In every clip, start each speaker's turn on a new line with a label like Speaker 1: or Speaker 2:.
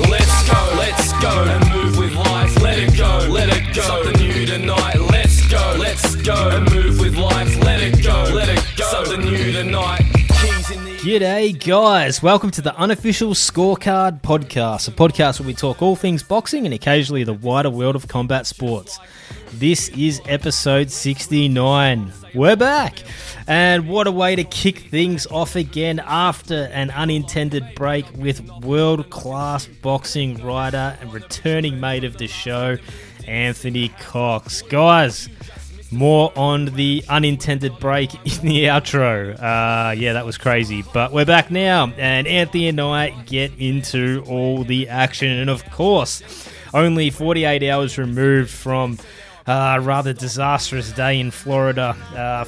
Speaker 1: Let's go and move with life. Let it go. Something new tonight. Let's go and move with life. Let it go. Something new tonight.
Speaker 2: G'day guys, welcome to the Unofficial Scorecard Podcast, a podcast where we talk all things boxing and occasionally the wider world of combat sports. This is episode 69. We're back! And what a way to kick things off again after an unintended break with world-class boxing writer and returning mate of the show, Anthony Cox. Guys, more on the unintended break in the outro. Yeah, that was crazy. But we're back now, and Anthony and I get into all the action. And of course, only 48 hours removed from a rather disastrous day in Florida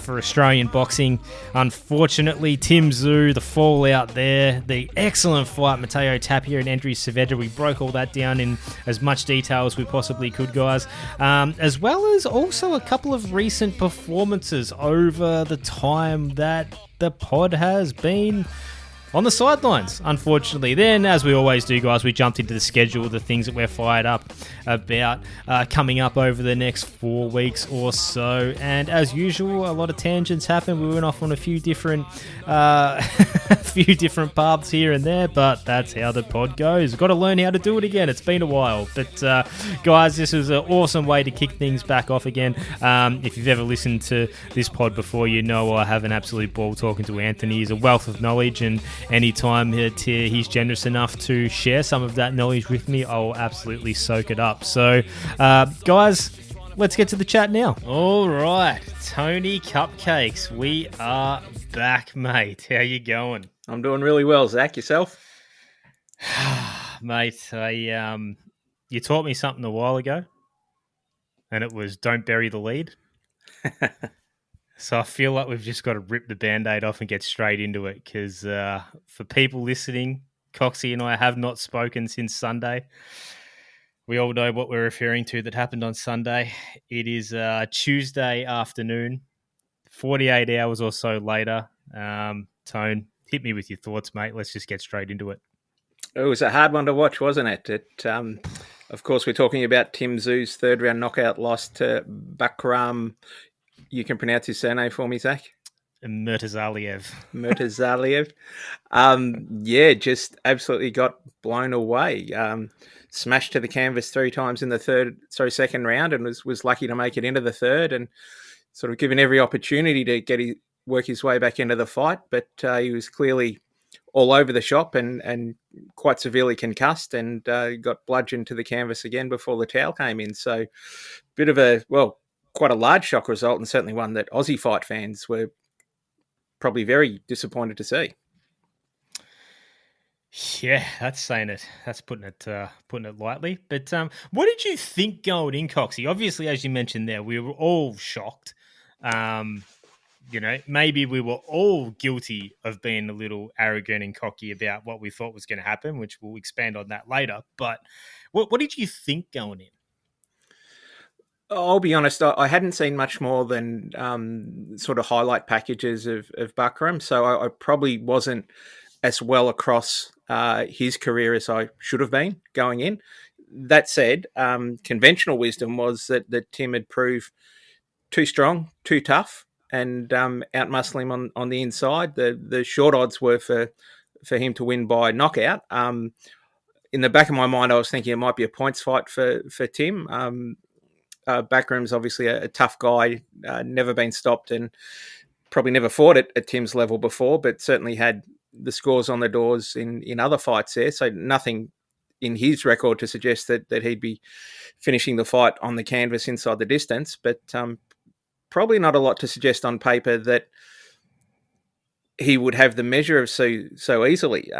Speaker 2: for Australian boxing. Unfortunately, Tim Tszyu, the fallout there, the excellent fight, Mateo Tapia and Endry Saavedra. We broke all that down in as much detail as we possibly could, guys. As well as also a couple of recent performances over the time that the pod has been on the sidelines, unfortunately. Then, as we always do, guys, we jumped into the schedule, the things that we're fired up about coming up over the next 4 weeks or so. And as usual, a lot of tangents happened. We went off on a few different paths here and there, but that's how the pod goes. Got to learn how to do it again. It's been a while. But, guys, this was an awesome way to kick things back off again. If you've ever listened to this pod before, you know I have an absolute ball talking to Anthony. He's a wealth of knowledge, and anytime he's generous enough to share some of that knowledge with me, I'll absolutely soak it up. So, guys, let's get to the chat now. All right, Tony Cupcakes, we are back, mate. How you going?
Speaker 3: I'm doing really well, Zach. Yourself?
Speaker 2: Mate, you taught me something a while ago, and it was don't bury the lead. So I feel like we've just got to rip the Band-Aid off and get straight into it because for people listening, Cocksy and I have not spoken since Sunday. We all know what we're referring to that happened on Sunday. It is Tuesday afternoon, 48 hours or so later. Tone, hit me with your thoughts, mate. Let's just get straight into it.
Speaker 3: It was a hard one to watch, wasn't it? Of course, we're talking about Tim Tszyu's third-round knockout loss to Bahkram. You can pronounce his surname for me, Zach?
Speaker 2: Murtazaliev.
Speaker 3: Just absolutely got blown away. Smashed to the canvas 3 times in the second round, and was lucky to make it into the third, and sort of given every opportunity to work his way back into the fight. But he was clearly all over the shop and quite severely concussed, and got bludgeoned to the canvas again before the towel came in. So bit of quite a large shock result, and certainly one that Aussie fight fans were probably very disappointed to see.
Speaker 2: Yeah, that's saying it. That's putting it lightly. But what did you think going in, Coxie? Obviously, as you mentioned there, we were all shocked. Maybe we were all guilty of being a little arrogant and cocky about what we thought was going to happen, which we'll expand on that later. But what did you think going in?
Speaker 3: I'll be honest, I hadn't seen much more than sort of highlight packages of Bahkram, so I probably wasn't as well across his career as I should have been going in. That said, conventional wisdom was that Tim had proved too strong, too tough, and outmuscle him on the inside. The short odds were for him to win by knockout. In the back of my mind, I was thinking it might be a points fight for Tim. Bahkram's obviously a tough guy, never been stopped, and probably never fought at Tim's level before, but certainly had the scores on the doors in other fights there. So nothing in his record to suggest that he'd be finishing the fight on the canvas inside the distance, but probably not a lot to suggest on paper that he would have the measure of so easily.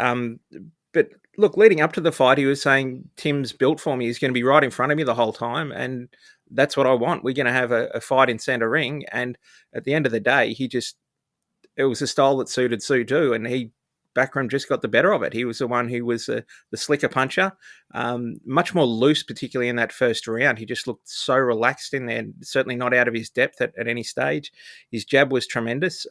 Speaker 3: But look, leading up to the fight, he was saying, Tim's built for me. He's going to be right in front of me the whole time, and that's what I want. We're going to have a fight in centre ring, and at the end of the day, it was a style that suited Tszyu, and he Bahkram just got the better of it. He was the one who was the slicker puncher, much more loose, particularly in that first round. He just looked so relaxed in there, certainly not out of his depth at any stage. His jab was tremendous.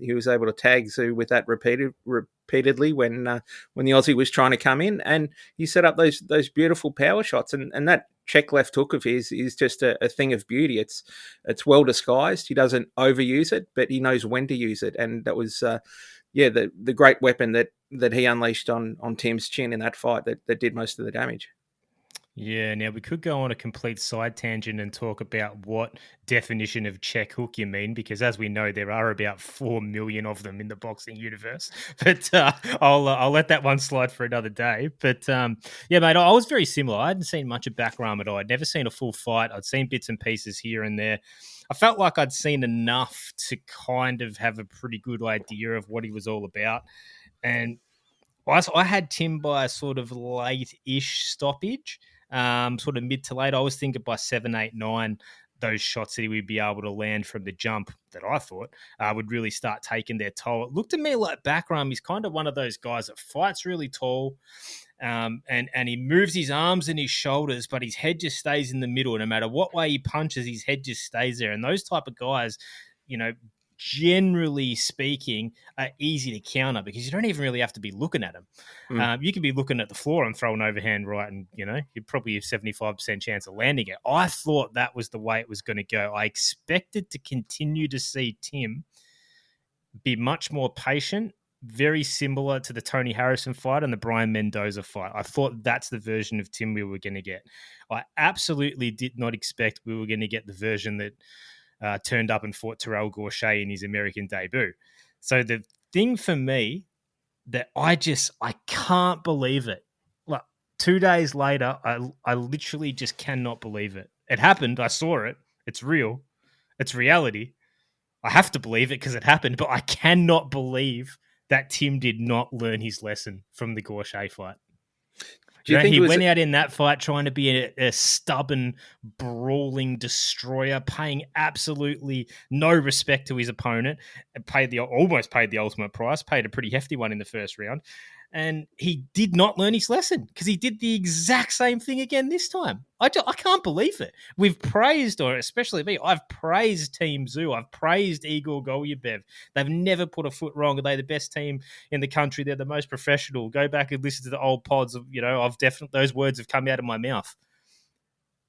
Speaker 3: He was able to tag Tszyu with that repeatedly when the Aussie was trying to come in, and he set up those beautiful power shots, and that check left hook of his is just a thing of beauty. It's well disguised. He doesn't overuse it, but he knows when to use it, and that was the great weapon that he unleashed on Tim's chin in that fight that did most of the damage.
Speaker 2: Yeah, now we could go on a complete side tangent and talk about what definition of check hook you mean, because as we know, there are about 4 million of them in the boxing universe. But I'll let that one slide for another day. But yeah, mate, I was very similar. I hadn't seen much of Bahkram at all. I'd never seen a full fight. I'd seen bits and pieces here and there. I felt like I'd seen enough to kind of have a pretty good idea of what he was all about. And I had Tim by a sort of late-ish stoppage. Sort of mid to late. I was thinking by 7, 8, 9, those shots that he would be able to land from the jump that I thought would really start taking their toll. It looked to me like Bahkram is kind of one of those guys that fights really tall, and he moves his arms and his shoulders, but his head just stays in the middle. No matter what way he punches, his head just stays there. And those type of guys, generally speaking, are easy to counter because you don't even really have to be looking at them. You can be looking at the floor and throw an overhand right, and you'd probably have 75% chance of landing it. I thought that was the way it was going to go. I expected to continue to see Tim be much more patient, very similar to the Tony Harrison fight and the Brian Mendoza fight. I thought that's the version of Tim we were going to get. I absolutely did not expect we were going to get the version that turned up and fought Terrell Gaucher in his American debut. So the thing for me that I can't believe it. Like 2 days later, I literally just cannot believe it. It happened. I saw it. It's real. It's reality. I have to believe it because it happened, but I cannot believe that Tim did not learn his lesson from the Gaucher fight. Do you think he went out in that fight trying to be a stubborn, brawling destroyer, paying absolutely no respect to his opponent, and almost paid the ultimate price, paid a pretty hefty one in the first round. And he did not learn his lesson because he did the exact same thing again this time. I can't believe it. We've praised, or especially me, I've praised Team Tszyu. I've praised Igor Golyabev. They've never put a foot wrong. They're the best team in the country. They're the most professional. Go back and listen to the old pods. I've definitely, those words have come out of my mouth.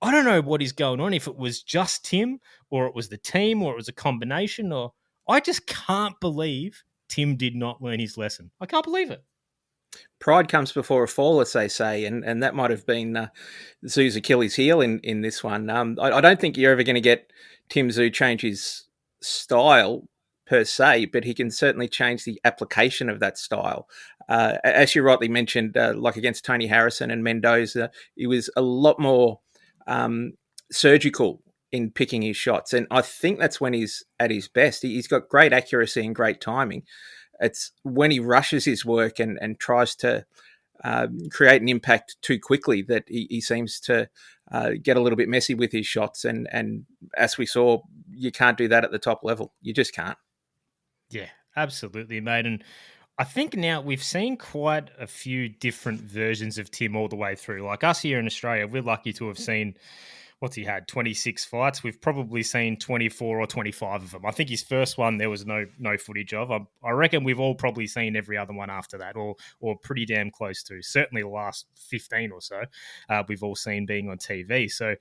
Speaker 2: I don't know what is going on, if it was just Tim or it was the team or it was a combination, or I just can't believe Tim did not learn his lesson. I can't believe it.
Speaker 3: Pride comes before a fall, as they say, and that might have been Tszyu's Achilles heel in this one. I don't think you're ever going to get Tim Tszyu change his style per se, but he can certainly change the application of that style. As you rightly mentioned, like against Tony Harrison and Mendoza, he was a lot more surgical in picking his shots, and I think that's when he's at his best. He's got great accuracy and great timing. It's when he rushes his work and tries to create an impact too quickly that he seems to get a little bit messy with his shots. And as we saw, you can't do that at the top level. You just can't.
Speaker 2: Yeah, absolutely, mate. And I think now we've seen quite a few different versions of Tim all the way through. Like us here in Australia, we're lucky to have seen, what's he had, 26 fights. We've probably seen 24 or 25 of them. I think his first one there was no footage of. I reckon we've all probably seen every other one after that, or pretty damn close to. Certainly the last 15 or so we've all seen being on TV. So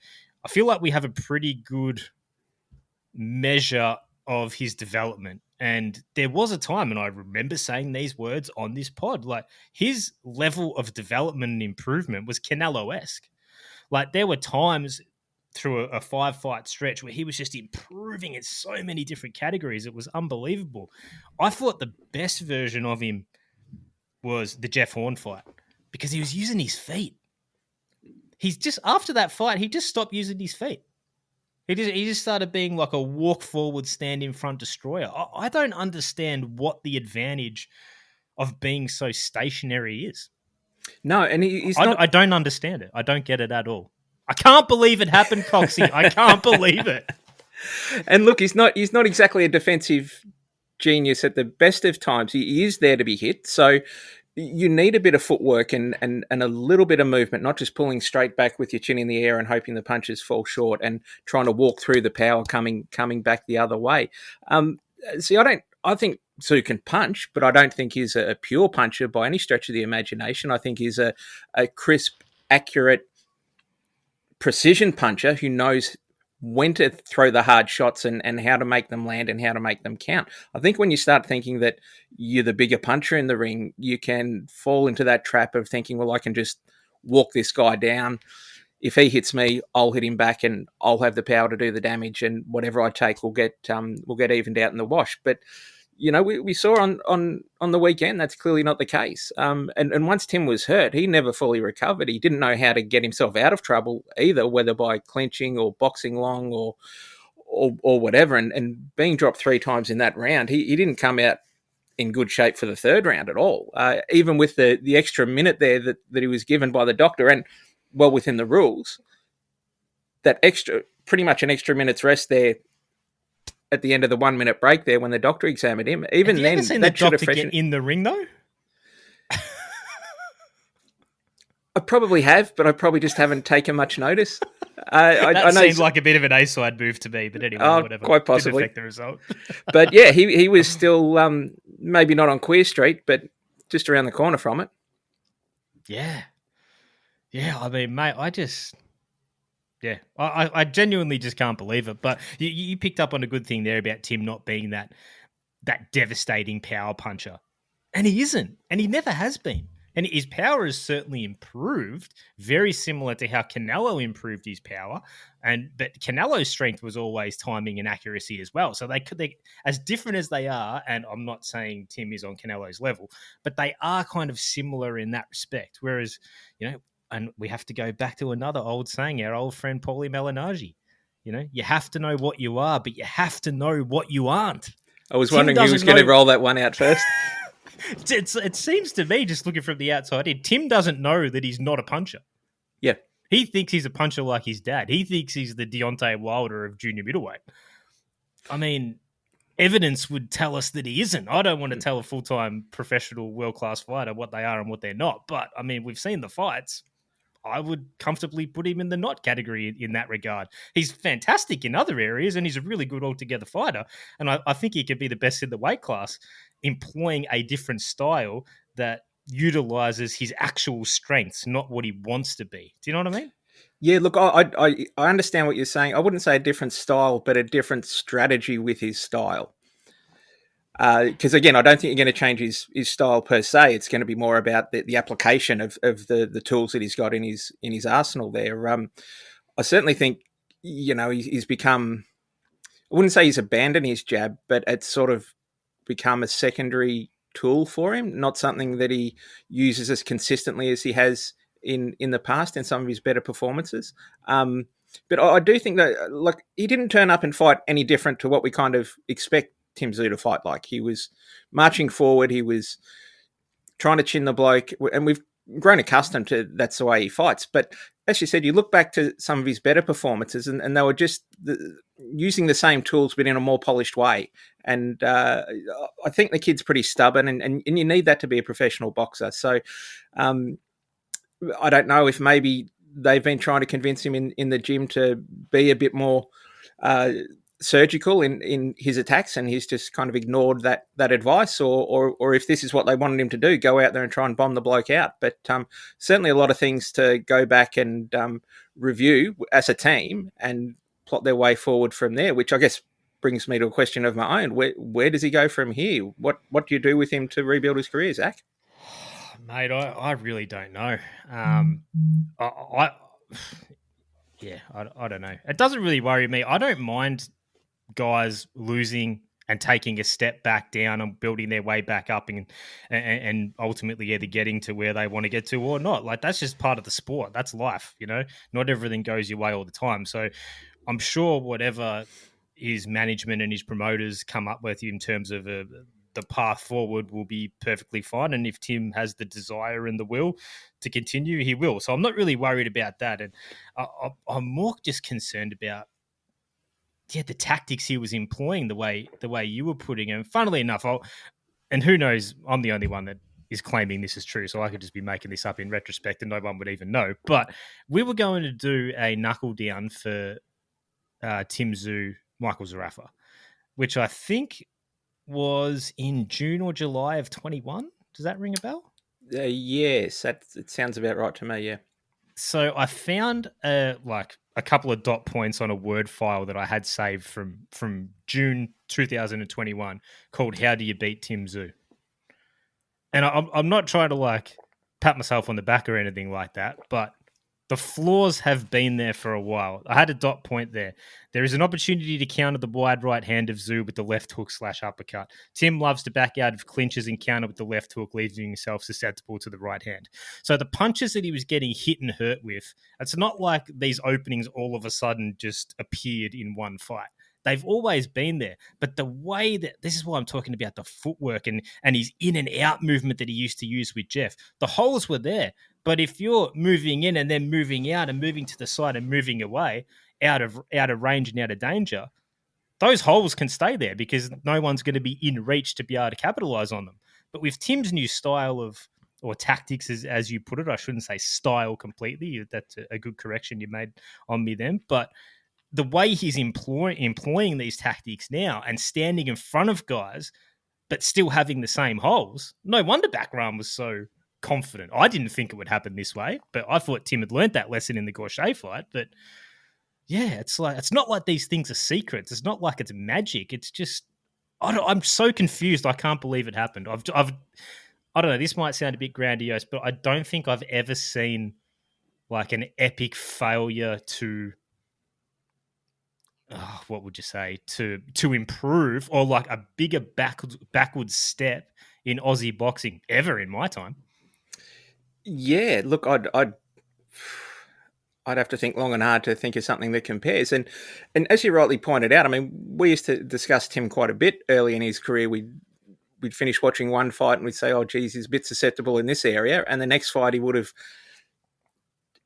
Speaker 2: I feel like we have a pretty good measure of his development. And there was a time, and I remember saying these words on this pod, like his level of development and improvement was Canelo-esque. Like there were times through a 5-fight stretch where he was just improving in so many different categories. It was unbelievable. I thought the best version of him was the Jeff Horn fight because he was using his feet. He's just, after that fight, he just stopped using his feet. He just started being like a walk forward, stand in front destroyer. I don't understand what the advantage of being so stationary is.
Speaker 3: No, and he's not...
Speaker 2: I don't understand it. I don't get it at all. I can't believe it happened, Cocksy. I can't believe it.
Speaker 3: And look, he's not exactly a defensive genius at the best of times. He is there to be hit. So you need a bit of footwork and a little bit of movement, not just pulling straight back with your chin in the air and hoping the punches fall short and trying to walk through the power coming back the other way. See, I think Tszyu can punch, but I don't think he's a pure puncher by any stretch of the imagination. I think he's a crisp, accurate, precision puncher who knows when to throw the hard shots and how to make them land and how to make them count. I think when you start thinking that you're the bigger puncher in the ring, you can fall into that trap of thinking, well, I can just walk this guy down. If he hits me, I'll hit him back and I'll have the power to do the damage, and whatever I take will get evened out in the wash. But we saw on the weekend that's clearly not the case. And once Tim was hurt, he never fully recovered. He didn't know how to get himself out of trouble either, whether by clinching or boxing long or whatever. And being dropped 3 times in that round, he didn't come out in good shape for the third round at all. Even with the extra minute there that he was given by the doctor, and well within the rules, that pretty much an extra minute's rest there at the end of the 1 minute break there when the doctor examined him. Even
Speaker 2: Have you
Speaker 3: then,
Speaker 2: ever seen
Speaker 3: that
Speaker 2: the
Speaker 3: should have
Speaker 2: doctor get in the ring though?
Speaker 3: I probably have, but I probably just haven't taken much notice.
Speaker 2: That
Speaker 3: I know
Speaker 2: seemed like a bit of an A-side move to me, but anyway, whatever.
Speaker 3: Quite possibly.
Speaker 2: Didn't affect the result.
Speaker 3: But yeah, he was still maybe not on Queer Street, but just around the corner from it.
Speaker 2: Yeah. I mean, mate, I genuinely just can't believe it. But you picked up on a good thing there about Tim not being that devastating power puncher. And he isn't. And he never has been. And his power has certainly improved, very similar to how Canelo improved his power. But Canelo's strength was always timing and accuracy as well. So they as different as they are, and I'm not saying Tim is on Canelo's level, but they are kind of similar in that respect. Whereas, and we have to go back to another old saying, our old friend Paulie Malignaggi. You have to know what you are, but you have to know what you aren't.
Speaker 3: I was wondering who was going to roll that one out first.
Speaker 2: It seems to me, just looking from the outside in, Tim doesn't know that he's not a puncher.
Speaker 3: Yeah.
Speaker 2: He thinks he's a puncher like his dad. He thinks he's the Deontay Wilder of junior middleweight. I mean, evidence would tell us that he isn't. I don't want to tell a full-time professional world-class fighter what they are and what they're not. But, I mean, we've seen the fights. I would comfortably put him in the not category in that regard. He's fantastic in other areas, and he's a really good altogether fighter. And I think he could be the best in the weight class, employing a different style that utilizes his actual strengths, not what he wants to be. Do you know what I mean?
Speaker 3: Yeah, look, I understand what you're saying. I wouldn't say a different style, but a different strategy with his style. Because again, I don't think you're going to change his style per se. It's going to be more about the application of the tools that he's got in his arsenal there. I certainly think he's become. I wouldn't say he's abandoned his jab, but it's sort of become a secondary tool for him, not something that he uses as consistently as he has in the past in some of his better performances. But I do think that he didn't turn up and fight any different to what we kind of expect Tim Tszyu to fight like. He was marching forward, he was trying to chin the bloke, and we've grown accustomed to that's the way he fights. But as you said, you look back to some of his better performances and they were just using the same tools but in a more polished way. And I think the kid's pretty stubborn and you need that to be a professional boxer. So I don't know if maybe they've been trying to convince him in the gym to be a bit more surgical in his attacks, and he's just kind of ignored that advice, or if this is what they wanted him to do, go out there and try and bomb the bloke out. But certainly a lot of things to go back and review as a team and plot their way forward from there, which I guess brings me to a question of my own. Where does he go from here? What do you do with him to rebuild his career, Zach?
Speaker 2: Mate, I really don't know. I don't know. It doesn't really worry me. I don't mind guys losing and taking a step back down and building their way back up and ultimately either getting to where they want to get to or not. Like, that's just part of the sport. That's life, Not everything goes your way all the time. So I'm sure whatever his management and his promoters come up with in terms of the path forward will be perfectly fine. And if Tim has the desire and the will to continue, he will. So I'm not really worried about that. And I'm more just concerned about the tactics he was employing, the way you were putting him. Funnily enough, and who knows, I'm the only one that is claiming this is true, so I could just be making this up in retrospect and no one would even know. But we were going to do a knuckle down for Tim Tszyu, Michael Zarafa, which I think was in June or July of 21. Does that ring a bell?
Speaker 3: Yes, it sounds about right to me, yeah.
Speaker 2: So I found like a couple of dot points on a Word file that I had saved from June 2021 called "How Do You Beat Tim Tszyu?" And I'm not trying to like pat myself on the back or anything like that, but the flaws have been there for a while. I had a dot point there. There is an opportunity to counter the wide right hand of Tszyu with the left hook / uppercut. Tim loves to back out of clinches and counter with the left hook, leaving himself susceptible to the right hand. So the punches that he was getting hit and hurt with, it's not like these openings all of a sudden just appeared in one fight. They've always been there. But the way that, this is why I'm talking about the footwork and his in and out movement that he used to use with Jeff. The holes were there. But if you're moving in and then moving out and moving to the side and moving away out of range and out of danger, those holes can stay there because no one's going to be in reach to be able to capitalize on them. But with Tim's new style of, or tactics, as you put it, I shouldn't say style completely. That's a good correction you made on me then. But the way he's employing these tactics now and standing in front of guys, but still having the same holes, no wonder Bahkram was so confident. I didn't think it would happen this way, but I thought Tim had learned that lesson in the Gaucher fight. But yeah, it's not like these things are secrets. It's not like it's magic. It's just I'm so confused. I can't believe it happened. I don't know. This might sound a bit grandiose, but I don't think I've ever seen like an epic failure to. What would you say to improve, or like a bigger backwards step in Aussie boxing ever in my time?
Speaker 3: Yeah, look, I'd have to think long and hard to think of something that compares. And as you rightly pointed out, I mean, we used to discuss Tim quite a bit early in his career. We'd finish watching one fight and we'd say, "Oh, geez, he's a bit susceptible in this area," and the next fight he would have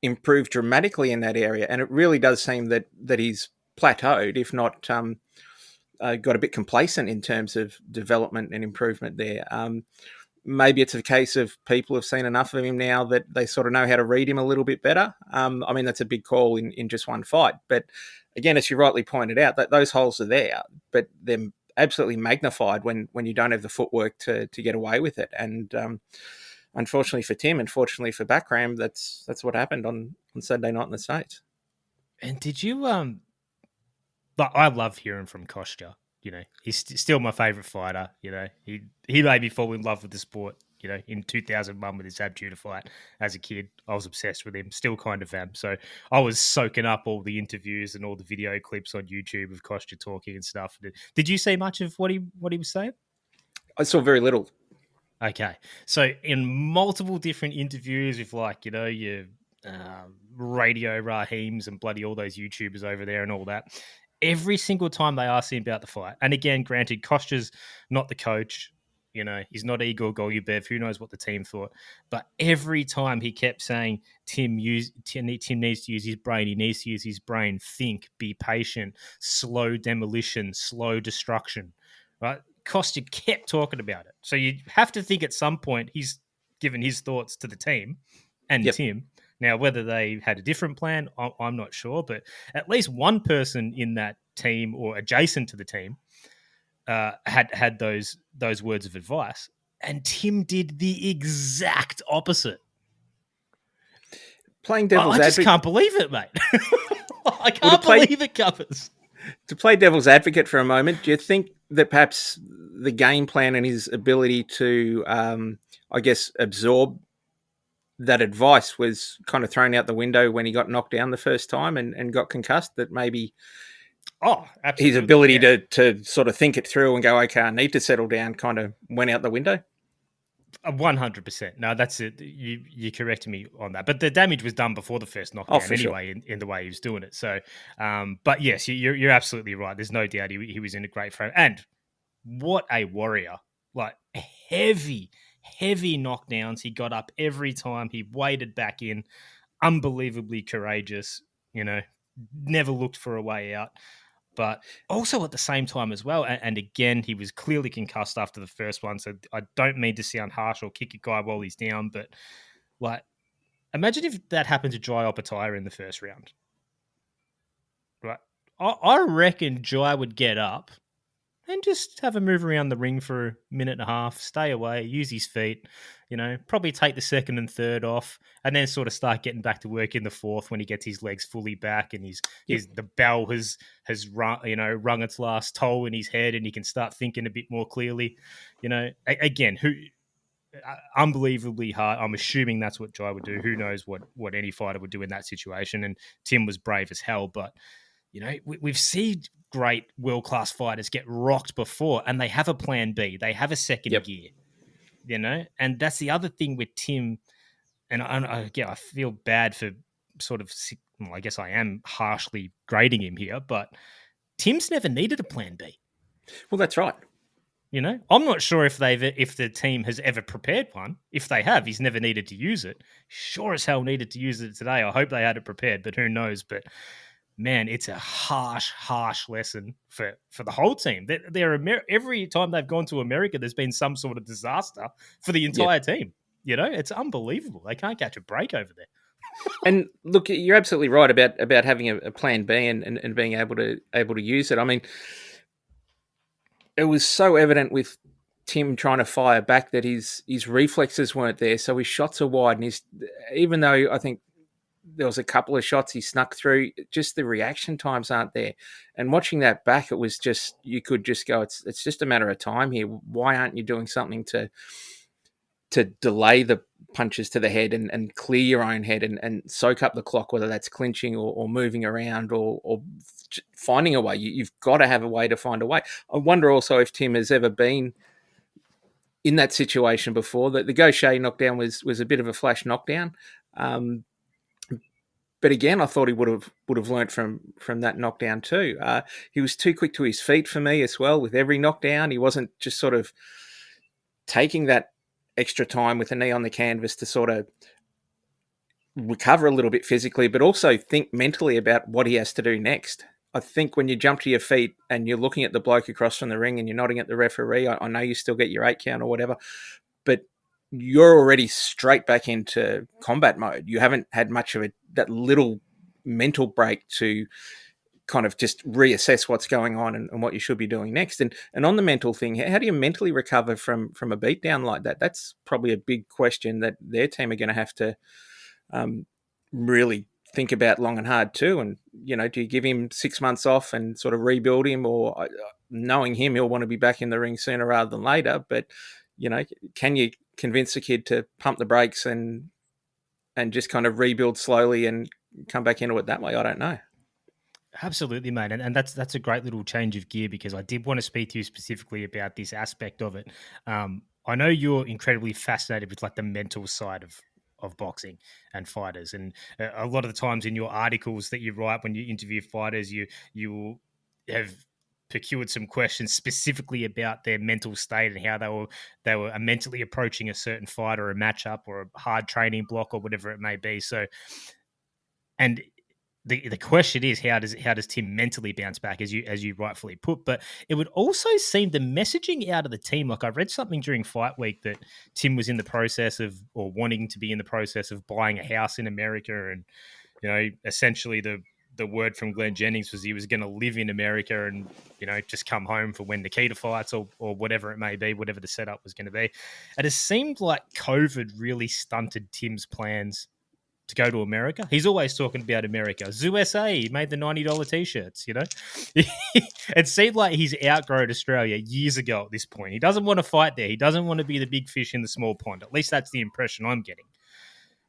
Speaker 3: improved dramatically in that area. And it really does seem that he's plateaued, if not got a bit complacent in terms of development and improvement there. Maybe it's a case of people have seen enough of him now that they sort of know how to read him a little bit better. I mean, that's a big call in just one fight. But again, as you rightly pointed out, that those holes are there, but they're absolutely magnified when you don't have the footwork to get away with it. And unfortunately for Tim, unfortunately for Bahkram, that's what happened on Saturday night in the States.
Speaker 2: And did you I love hearing from Kostya. You know, he's still my favorite fighter. You know, he made me fall in love with the sport. You know, in 2001 with his Abjuda fight as a kid, I was obsessed with him. Still kind of am. So I was soaking up all the interviews and all the video clips on YouTube of Kostya talking and stuff. Did you see much of what he was saying?
Speaker 3: I saw very little.
Speaker 2: Okay, so in multiple different interviews with like your Radio Rahims and bloody all those YouTubers over there and all that. Every single time they asked him about the fight, and again, granted, Kostya's not the coach, he's not Igor Golubov, who knows what the team thought, but every time he kept saying, Tim needs to use his brain, he needs to use his brain, think, be patient, slow demolition, slow destruction, right? Kostya kept talking about it. So you have to think at some point he's given his thoughts to the team and
Speaker 3: Yep.
Speaker 2: Tim. Now, whether they had a different plan, I'm not sure, but at least one person in that team or adjacent to the team had those words of advice, and Tim did the exact opposite.
Speaker 3: Playing devil's advocate,
Speaker 2: I just can't believe it, mate. I can't believe it, Cuppers.
Speaker 3: To play devil's advocate for a moment, do you think that perhaps the game plan and his ability to, absorb that advice was kind of thrown out the window when he got knocked down the first time and got concussed, that maybe his ability to sort of think it through and go, okay, I need to settle down, kind of went out the window?
Speaker 2: 100%. No, that's it. You corrected me on that. But the damage was done before the first knockdown anyway, sure. in the way he was doing it. So, but yes, you're absolutely right. There's no doubt he was in a great frame. And what a warrior. Like heavy knockdowns. He got up every time. He waded back in. Unbelievably courageous, never looked for a way out. But also at the same time as well, and again, he was clearly concussed after the first one, so I don't mean to sound harsh or kick a guy while he's down, but like, imagine if that happened to Jai Opetaia in the first round. Right? I reckon Jai would get up and just have a move around the ring for a minute and a half, stay away, use his feet, probably take the second and third off, and then sort of start getting back to work in the fourth when he gets his legs fully back and the bell has rung its last toll in his head, and he can start thinking a bit more clearly. Again, unbelievably hard. I'm assuming that's what Jai would do. Who knows what any fighter would do in that situation? And Tim was brave as hell, but we've seen great world-class fighters get rocked before, and they have a plan B. They have a second gear, and that's the other thing with Tim. And I feel bad for sort of, well, I guess I am harshly grading him here, but Tim's never needed a plan B.
Speaker 3: Well, that's right.
Speaker 2: I'm not sure if the team has ever prepared one. If they have, he's never needed to use it. Sure as hell needed to use it today. I hope they had it prepared, but who knows? But man, it's a harsh lesson for the whole team. Every time they've gone to America, there's been some sort of disaster for the entire team. It's unbelievable. They can't catch a break over there.
Speaker 3: And look, you're absolutely right about having a plan B and being able to use it. I mean, it was so evident with Tim trying to fire back that his reflexes weren't there, so his shots are wide, and even though I think there was a couple of shots he snuck through, just the reaction times aren't there. And watching that back, it was just, you could just go, it's just a matter of time here. Why aren't you doing something to delay the punches to the head and clear your own head and soak up the clock, whether that's clinching or moving around or finding a way. You've got to have a way to find a way. I wonder also if Tim has ever been in that situation before. The Gaucher knockdown was a bit of a flash knockdown. But again, I thought he would have learnt from that knockdown too. He was too quick to his feet for me as well. With every knockdown, he wasn't just sort of taking that extra time with a knee on the canvas to sort of recover a little bit physically, but also think mentally about what he has to do next. I think when you jump to your feet and you're looking at the bloke across from the ring and you're nodding at the referee, I know you still get your 8 count or whatever, but you're already straight back into combat mode. You haven't had much of that little mental break to kind of just reassess what's going on and what you should be doing next. And on the mental thing, how do you mentally recover from a beatdown like that? That's probably a big question that their team are going to have to really think about long and hard too. And, do you give him 6 months off and sort of rebuild him, or knowing him, he'll want to be back in the ring sooner rather than later. But, can you convince the kid to pump the brakes and just kind of rebuild slowly and come back into it that way? I don't know.
Speaker 2: Absolutely, mate. And that's a great little change of gear, because I did want to speak to you specifically about this aspect of it. I know you're incredibly fascinated with like the mental side of boxing and fighters. And a lot of the times in your articles that you write when you interview fighters, you have procured some questions specifically about their mental state and how they were mentally approaching a certain fight or a matchup or a hard training block or whatever it may be. So, and the question is, how does Tim mentally bounce back, as you rightfully put? But it would also seem the messaging out of the team, like I read something during fight week that Tim was in the process of, or wanting to be in the process of, buying a house in America, and essentially the word from Glenn Jennings was he was going to live in America and just come home for when Nikita fights or whatever it may be, whatever the setup was going to be. And it seemed like COVID really stunted Tim's plans to go to America. He's always talking about America. USA, he made the $90 t-shirts, It seemed like he's outgrown Australia years ago at this point. He doesn't want to fight there. He doesn't want to be the big fish in the small pond. At least that's the impression I'm getting.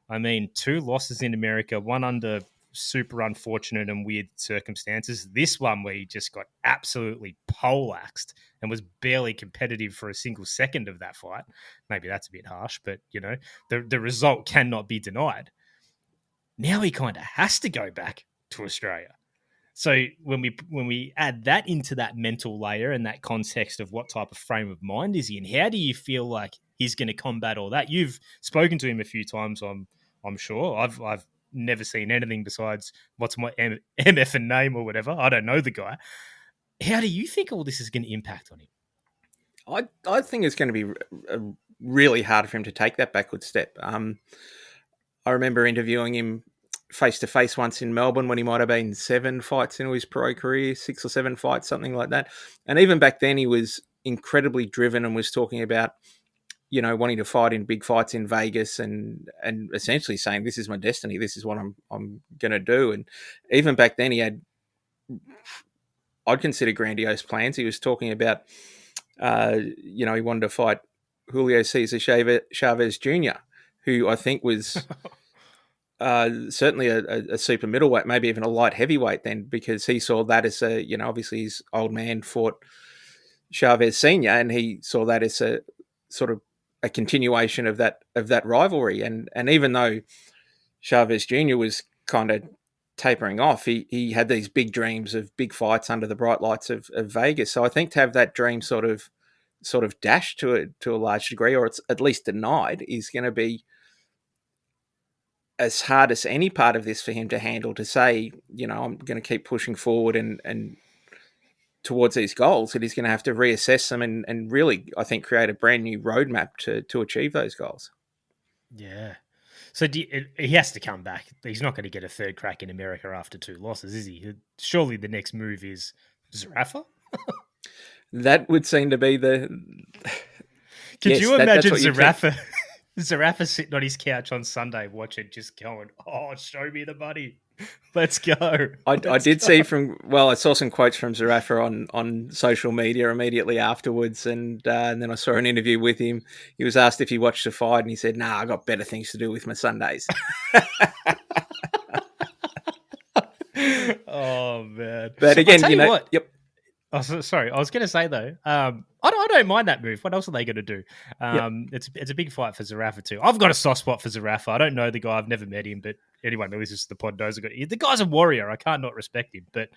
Speaker 2: I mean, 2 losses in America, one under super unfortunate and weird circumstances. This one where he just got absolutely poleaxed and was barely competitive for a single second of that fight. Maybe that's a bit harsh, but, the result cannot be denied. Now he kind of has to go back to Australia. So when we add that into that mental layer and that context of what type of frame of mind is he in, how do you feel like he's going to combat all that? You've spoken to him a few times, I'm sure. I've never seen anything besides what's my MF and name or whatever. I don't know the guy. How do you think all this is going to impact on him?
Speaker 3: I think it's going to be really hard for him to take that backward step. I remember interviewing him face to face once in Melbourne when he might have been 7 fights into his pro career, 6 or 7 fights, something like that. And even back then, he was incredibly driven and was talking about, wanting to fight in big fights in Vegas and essentially saying, "This is my destiny. This is what I'm going to do." And even back then, he had, I'd consider, grandiose plans. He was talking about, he wanted to fight Julio Cesar Chavez Jr., who I think was certainly a super middleweight, maybe even a light heavyweight then, because he saw that as obviously his old man fought Chavez Sr., and he saw that as a sort of a continuation of that rivalry. And even though Chavez Jr. was kind of tapering off, he had these big dreams of big fights under the bright lights of Vegas. So I think to have that dream sort of dashed to a large degree, or it's at least denied, is going to be as hard as any part of this for him to handle, to say, I'm going to keep pushing forward and towards these goals, that he's going to have to reassess them and really, I think, create a brand new roadmap to achieve those goals.
Speaker 2: Yeah. So he has to come back. He's not going to get a third crack in America after 2 losses, is he? Surely the next move is Zerafa?
Speaker 3: That would seem to be the...
Speaker 2: Could you imagine Zerafa sitting on his couch on Sunday watching, just going, "Oh, show me the money. Let's go."
Speaker 3: I did see I saw some quotes from Zerafa on social media immediately afterwards, and then I saw an interview with him. He was asked if he watched the fight, and he said, "Nah, I got better things to do with my Sundays."
Speaker 2: Oh, man.
Speaker 3: But again,
Speaker 2: what?
Speaker 3: Yep.
Speaker 2: Oh, sorry. I was going to say, though, I don't mind that move. What else are they going to do? It's a big fight for Zerafa too. I've got a soft spot for Zerafa. I don't know the guy. I've never met him, but anyone who listens to the pod knows the guy's a warrior. I can't not respect him. But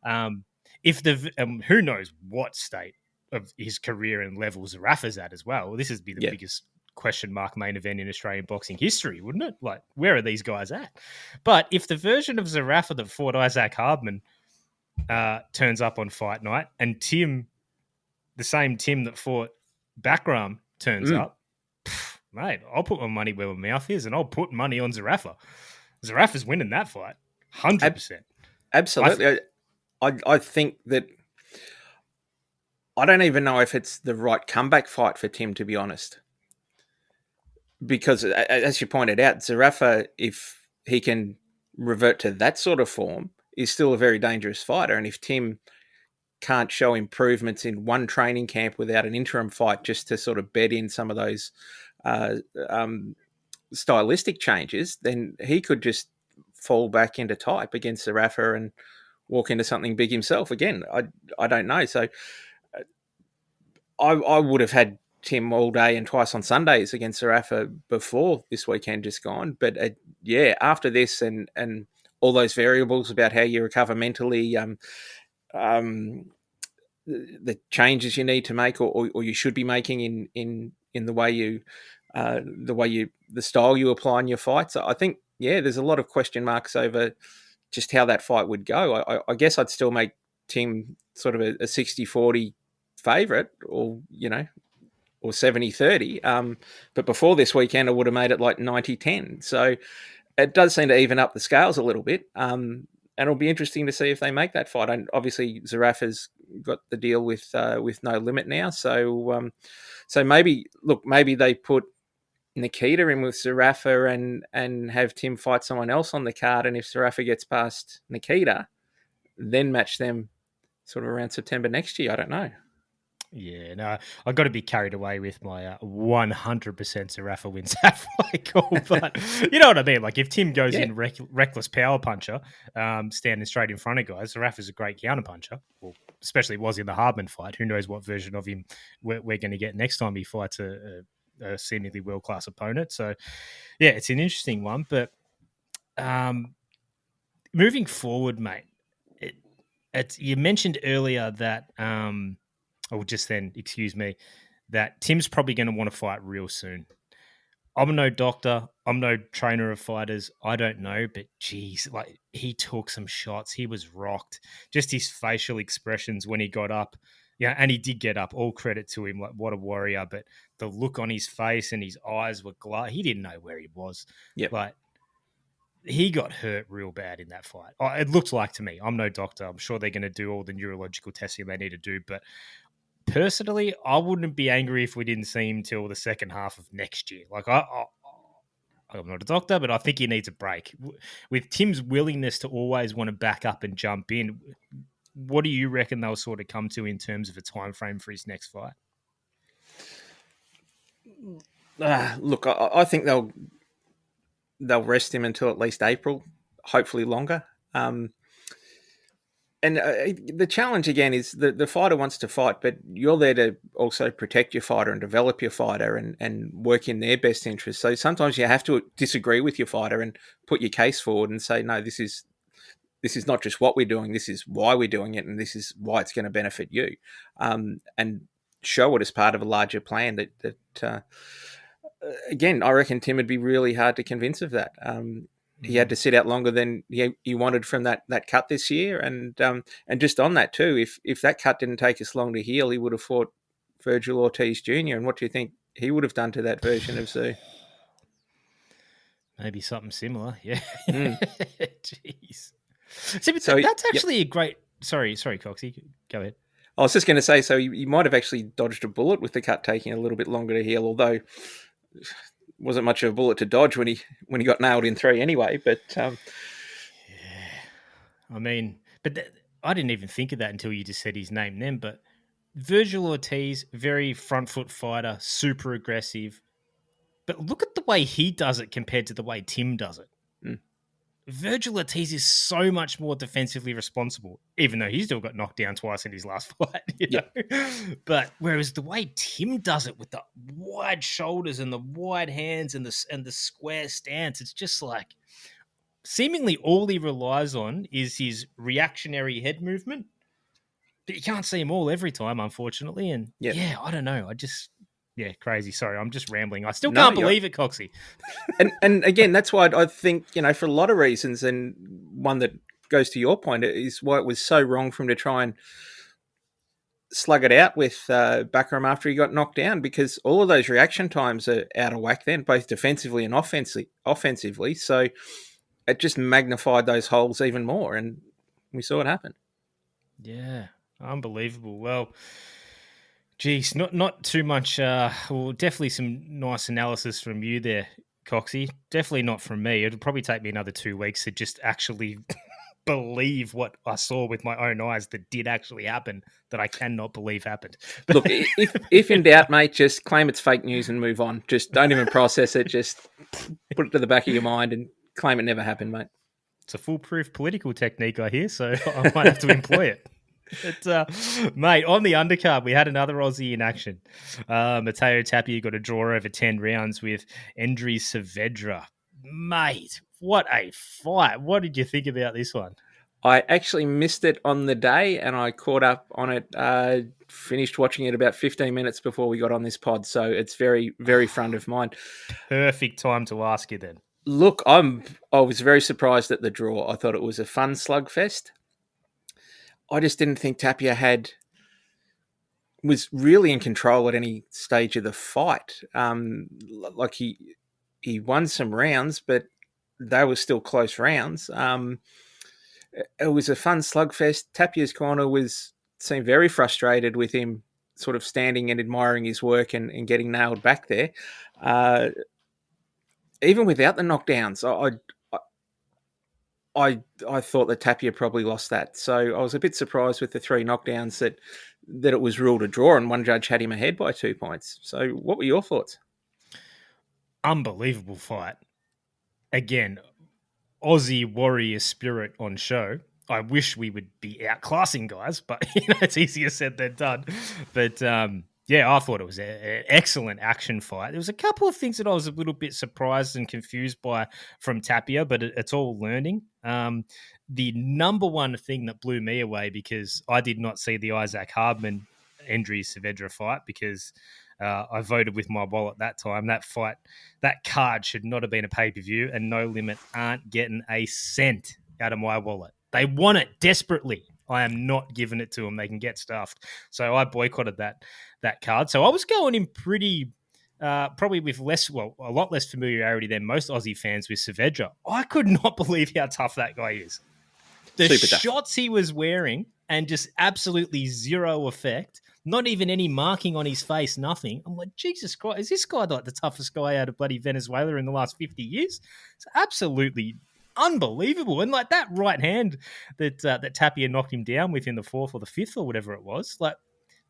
Speaker 2: who knows what state of his career and level Zerafa's at as well. This has been the biggest question mark main event in Australian boxing history, wouldn't it? Like, where are these guys at? But if the version of Zerafa that fought Isaac Hardman turns up on fight night, and the same Tim that fought Bahkram turns up, mate, I'll put my money where my mouth is, and I'll put money on Zerafa. Zerafa's winning that fight, 100%.
Speaker 3: Absolutely. I think that, I don't even know if it's the right comeback fight for Tim, to be honest. Because, as you pointed out, Zerafa, if he can revert to that sort of form, is still a very dangerous fighter. And if Tim can't show improvements in one training camp without an interim fight, just to sort of bed in some of those stylistic changes, then he could just fall back into type against Zerafa and walk into something big himself again. I don't know. So I would have had Tim all day and twice on Sundays against Zerafa before this weekend just gone. But after this and all those variables about how you recover mentally, the changes you need to make or you should be making in the way you the style you apply in your fights. I think there's a lot of question marks over just how that fight would go. I guess I'd still make Tim sort of a 60-40 favourite, or 70-30. But before this weekend, I would have made it like 90-10. So it does seem to even up the scales a little bit. And it'll be interesting to see if they make that fight. And obviously, Zerafa's got the deal with no limit now. So maybe they put Nikita in with Zerafa and have Tim fight someone else on the card. And if Zerafa gets past Nikita, then match them sort of around September next year. I don't know.
Speaker 2: Yeah, no, I've got to be carried away with my 100% Zerafa wins that fight call. But you know what I mean? Like, if Tim goes in reckless power puncher, standing straight in front of guys, Zerafa's a great counter puncher. Well, especially was in the Hardman fight. Who knows what version of him we're going to get next time he fights a seemingly world-class opponent. So, yeah, it's an interesting one. But moving forward, mate, you mentioned earlier that... that Tim's probably going to want to fight real soon. I'm no doctor. I'm no trainer of fighters. I don't know, but geez, like he took some shots. He was rocked. Just his facial expressions when he got up. Yeah, and he did get up. All credit to him. Like what a warrior. But the look on his face and his eyes were he didn't know where he was.
Speaker 3: Yep.
Speaker 2: Like he got hurt real bad in that fight. It looked like to me. I'm no doctor. I'm sure they're going to do all the neurological testing they need to do, but personally, I wouldn't be angry if we didn't see him till the second half of next year. Like I'm not a doctor, but I think he needs a break. With Tim's willingness to always want to back up and jump in, what do you reckon they'll sort of come to in terms of a time frame for his next fight?
Speaker 3: Look, I think they'll rest him until at least April, hopefully longer. And the challenge again is the fighter wants to fight, but you're there to also protect your fighter and develop your fighter and work in their best interest. So sometimes you have to disagree with your fighter and put your case forward and say, no, this is not just what we're doing, this is why we're doing it, and this is why it's going to benefit you, and show it as part of a larger plan. That again, I reckon Tim would be really hard to convince of that. He had to sit out longer than he wanted from that cut this year, and just on that too, if that cut didn't take us long to heal, he would have fought Virgil Ortiz Jr. And what do you think he would have done to that version of Tszyu?
Speaker 2: Maybe something similar, yeah. Jeez.
Speaker 3: So
Speaker 2: that's actually a great. Sorry, Coxie, go ahead.
Speaker 3: I was just going to say, so he might have actually dodged a bullet with the cut taking a little bit longer to heal, although wasn't much of a bullet to dodge when he got nailed in 3 anyway. But
Speaker 2: yeah, I mean, I didn't even think of that until you just said his name then. But Virgil Ortiz, very front foot fighter, super aggressive. But look at the way he does it compared to the way Tim does it. Virgil Ortiz is so much more defensively responsible, even though he still got knocked down twice in his last fight. You know? But whereas the way Tim does it with the wide shoulders and the wide hands and the square stance, it's just like seemingly all he relies on is his reactionary head movement. But you can't see them all every time, unfortunately. And yeah, I don't know. Crazy. Sorry, I'm just rambling. I still can't believe it, Coxie.
Speaker 3: and again, that's why I think, for a lot of reasons, and one that goes to your point, is why it was so wrong for him to try and slug it out with Bahkram after he got knocked down, because all of those reaction times are out of whack then, both defensively and offensively. So it just magnified those holes even more, and we saw it happen.
Speaker 2: Yeah, unbelievable. Well, geez, not too much. Definitely some nice analysis from you there, Coxie. Definitely not from me. It'll probably take me another 2 weeks to just actually believe what I saw with my own eyes that did actually happen, that I cannot believe happened. But
Speaker 3: look, if in doubt, mate, just claim it's fake news and move on. Just don't even process it. Just put it to the back of your mind and claim it never happened, mate.
Speaker 2: It's a foolproof political technique, I hear, so I might have to employ it. But, mate, on the undercard, we had another Aussie in action. Mateo Tapia got a draw over 10 rounds with Endry Saavedra. Mate, what a fight. What did you think about this one?
Speaker 3: I actually missed it on the day, and I caught up on it, finished watching it about 15 minutes before we got on this pod, so it's very, very front of mind.
Speaker 2: Perfect time to ask you then.
Speaker 3: Look, I was very surprised at the draw. I thought it was a fun slugfest. I just didn't think Tapia was really in control at any stage of the fight. Like he won some rounds, but they were still close rounds. It was a fun slugfest. Tapia's corner seemed very frustrated with him sort of standing and admiring his work and getting nailed back there. Even without the knockdowns, I thought that Tapia probably lost that. So I was a bit surprised with the 3 knockdowns that it was ruled a draw, and one judge had him ahead by 2 points. So what were your thoughts?
Speaker 2: Unbelievable fight. Again, Aussie warrior spirit on show. I wish we would be outclassing guys, but it's easier said than done. But I thought it was an excellent action fight. There was a couple of things that I was a little bit surprised and confused by from Tapia, but it's all learning. The number one thing that blew me away, because I did not see the Isaac Hardman Endry Saavedra fight, because I voted with my wallet that time. That fight, that card should not have been a pay-per-view, and No Limit aren't getting a cent out of my wallet. They want it desperately. I am not giving it to them. They can get stuffed. So I boycotted that card. So I was going in pretty, probably with a lot less familiarity than most Aussie fans with Saavedra. I could not believe how tough that guy is. The shots he was wearing and just absolutely zero effect. Not even any marking on his face, nothing. I'm like, Jesus Christ, is this guy like the toughest guy out of bloody Venezuela in the last 50 years? It's absolutely unbelievable. And like that right hand that Tapia knocked him down with in the fourth or the fifth or whatever it was, like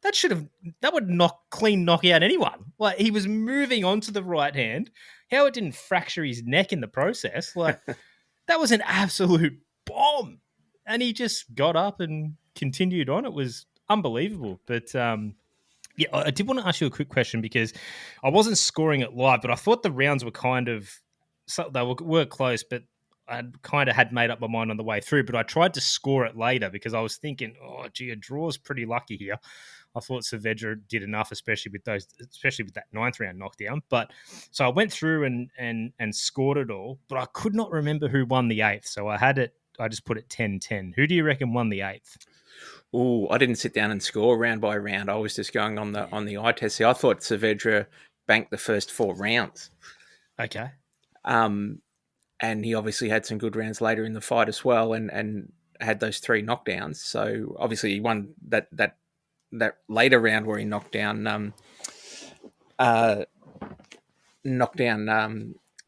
Speaker 2: that would knock out anyone. Like he was moving onto the right hand. How it didn't fracture his neck in the process, like that was an absolute bomb. And he just got up and continued on. It was unbelievable. But yeah, I did want to ask you a quick question because I wasn't scoring it live, but I thought the rounds were they were close, but I kind of had made up my mind on the way through. But I tried to score it later because I was thinking, oh, gee, a draw's pretty lucky here. I thought Saavedra did enough, especially with that ninth round knockdown. But so I went through and scored it all, but I could not remember who won the eighth. So I just put it 10-10. Who do you reckon won the eighth?
Speaker 3: Oh, I didn't sit down and score round by round. I was just going on the eye test. See, I thought Saavedra banked the first 4 rounds.
Speaker 2: Okay.
Speaker 3: And he obviously had some good rounds later in the fight as well, and had those 3 knockdowns. So obviously he won that later round where he knocked down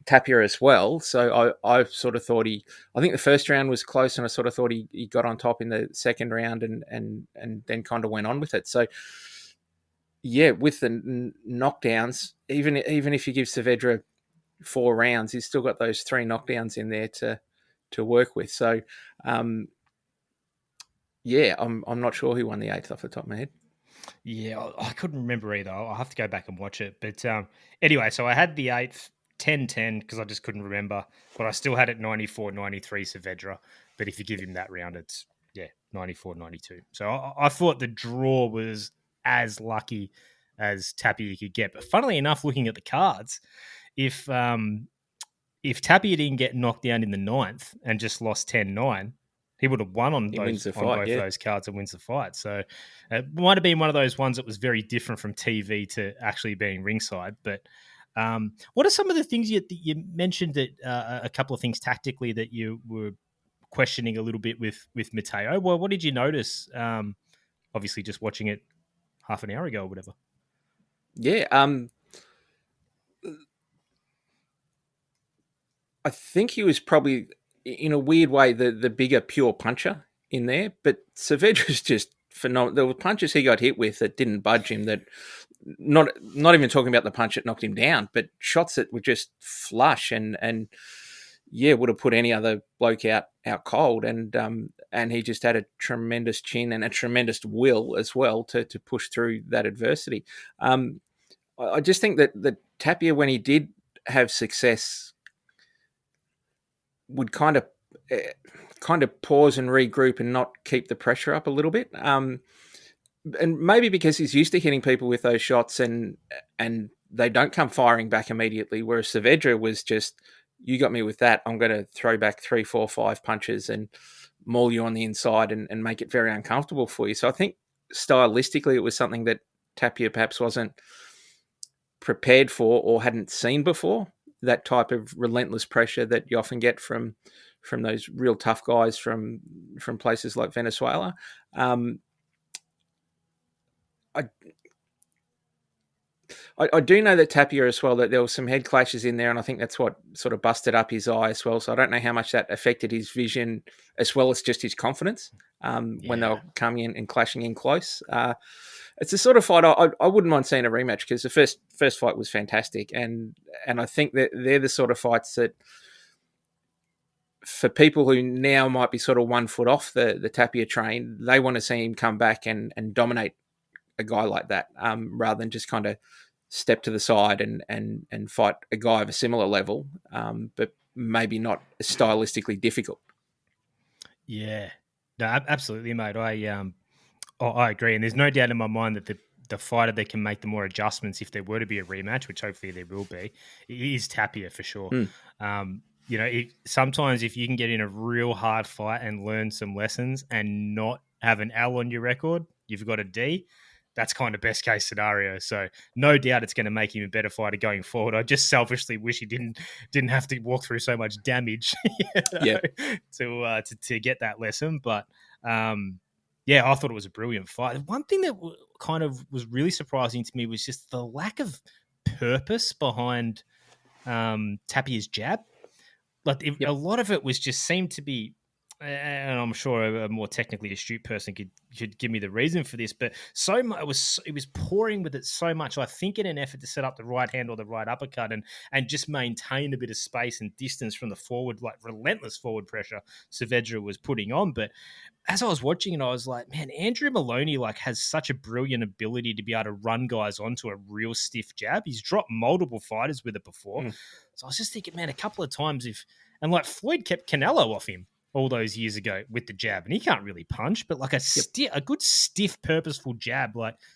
Speaker 3: Tapia as well. So I sort of thought I think the first round was close, and I sort of thought he got on top in the second round and then kind of went on with it. So yeah, with the knockdowns, even if you give Saavedra 4 rounds, he's still got those 3 knockdowns in there to work with. So yeah, I'm not sure who won the 8th off the top of my head.
Speaker 2: Yeah, I couldn't remember either. I'll have to go back and watch it. But anyway, so I had the 8th 10-10 because I just couldn't remember, but I still had it 94-93 Saavedra. But if you give him that round, it's 94-92. So I thought the draw was as lucky as Tapia could get. But funnily enough, looking at the cards, if Tapia didn't get knocked down in the 9th and just lost 10-9, he would have won on both of those cards and wins the fight. So it might have been one of those ones that was very different from TV to actually being ringside. But what are some of the things you mentioned that a couple of things tactically that you were questioning a little bit with Mateo? Well, what did you notice? Obviously, just watching it half an hour ago or whatever.
Speaker 3: Yeah, I think he was probably, in a weird way, the bigger pure puncher in there. But Saavedra's just phenomenal. There were punches he got hit with that didn't budge him. That not even talking about the punch that knocked him down, but shots that were just flush and would have put any other bloke out cold. And he just had a tremendous chin and a tremendous will as well to push through that adversity. I just think that Tapia, when he did have success, would kind of pause and regroup and not keep the pressure up a little bit. And maybe because he's used to hitting people with those shots and they don't come firing back immediately, whereas Saavedra was just, you got me with that, I'm going to throw back 3, 4, 5 punches and maul you on the inside and make it very uncomfortable for you. So I think stylistically it was something that Tapia perhaps wasn't prepared for or hadn't seen before, that type of relentless pressure that you often get from those real tough guys from places like Venezuela. I do know that Tapia as well, that there were some head clashes in there, and I think that's what sort of busted up his eye as well. So I don't know how much that affected his vision as well as just his confidence when they were coming in and clashing in close. It's a sort of fight I wouldn't mind seeing a rematch, because the first fight was fantastic, and I think that they're the sort of fights that, for people who now might be sort of 1 foot off the Tapia train, they want to see him come back and dominate a guy like that, rather than just kind of step to the side and fight a guy of a similar level, but maybe not as stylistically difficult. Yeah,
Speaker 2: no, absolutely, mate. I agree, and there's no doubt in my mind that the fighter that can make the more adjustments if there were to be a rematch, which hopefully there will be, is Tapia for sure. Sometimes if you can get in a real hard fight and learn some lessons and not have an L on your record, you've got a D. That's kind of best case scenario. So no doubt it's going to make him a better fighter going forward. I just selfishly wish he didn't have to walk through so much damage to get that lesson. But I thought it was a brilliant fight. One thing that kind of was really surprising to me was just the lack of purpose behind Tapia's jab. A lot of it was just seemed to be, and I'm sure a more technically astute person could give me the reason for this, but it was pouring with it so much. I think in an effort to set up the right hand or the right uppercut and just maintain a bit of space and distance from the forward, like relentless forward pressure Saavedra was putting on. But as I was watching it, I was like, man, Andrew Maloney has such a brilliant ability to be able to run guys onto a real stiff jab. He's dropped multiple fighters with it before. So I was just thinking, man, a couple of times Floyd kept Canelo off him all those years ago with the jab, and he can't really punch, but a good stiff, purposeful jab,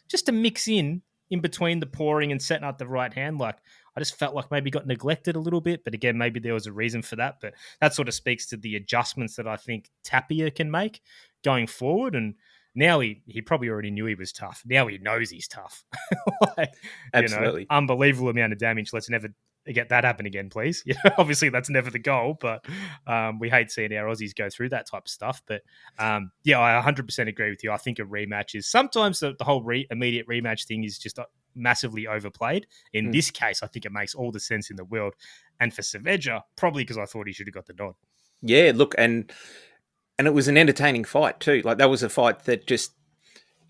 Speaker 2: just to mix in between the pouring and setting up the right hand. I just felt like maybe got neglected a little bit, but again, maybe there was a reason for that. But that sort of speaks to the adjustments that I think Tapia can make going forward. And now he probably already knew he was tough. Now he knows he's tough.
Speaker 3: Absolutely.
Speaker 2: Unbelievable amount of damage. Let's never get that happen again, please. Obviously that's never the goal, but we hate seeing our Aussies go through that type of stuff. But I 100% agree with you. I think a rematch is sometimes the whole immediate rematch thing is just massively overplayed. In this case, I think it makes all the sense in the world. And for Saavedra, probably because I thought he should have got the nod. Yeah,
Speaker 3: look, and it was an entertaining fight too. That was a fight that just,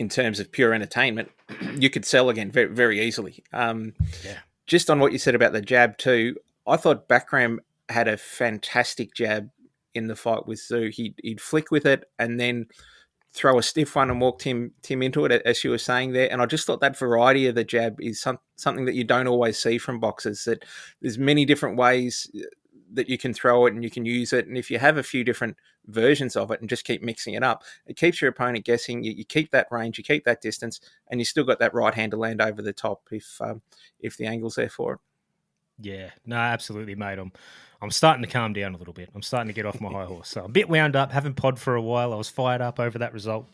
Speaker 3: in terms of pure entertainment, you could sell again very, very easily. Just on what you said about the jab too, I thought Bahkram had a fantastic jab in the fight with Tszyu. He'd flick with it and then throw a stiff one and walk Tim into it, as you were saying there. And I just thought that variety of the jab is something that you don't always see from boxers, that there's many different ways that you can throw it and you can use it. And if you have a few different versions of it and just keep mixing it up, it keeps your opponent guessing. You keep that range, you keep that distance, and you still got that right hand to land over the top if the angle's there for it.
Speaker 2: Yeah, no, absolutely, mate. I'm starting to calm down a little bit. I'm starting to get off my high horse. So I'm a bit wound up, haven't pod for a while. I was fired up over that result.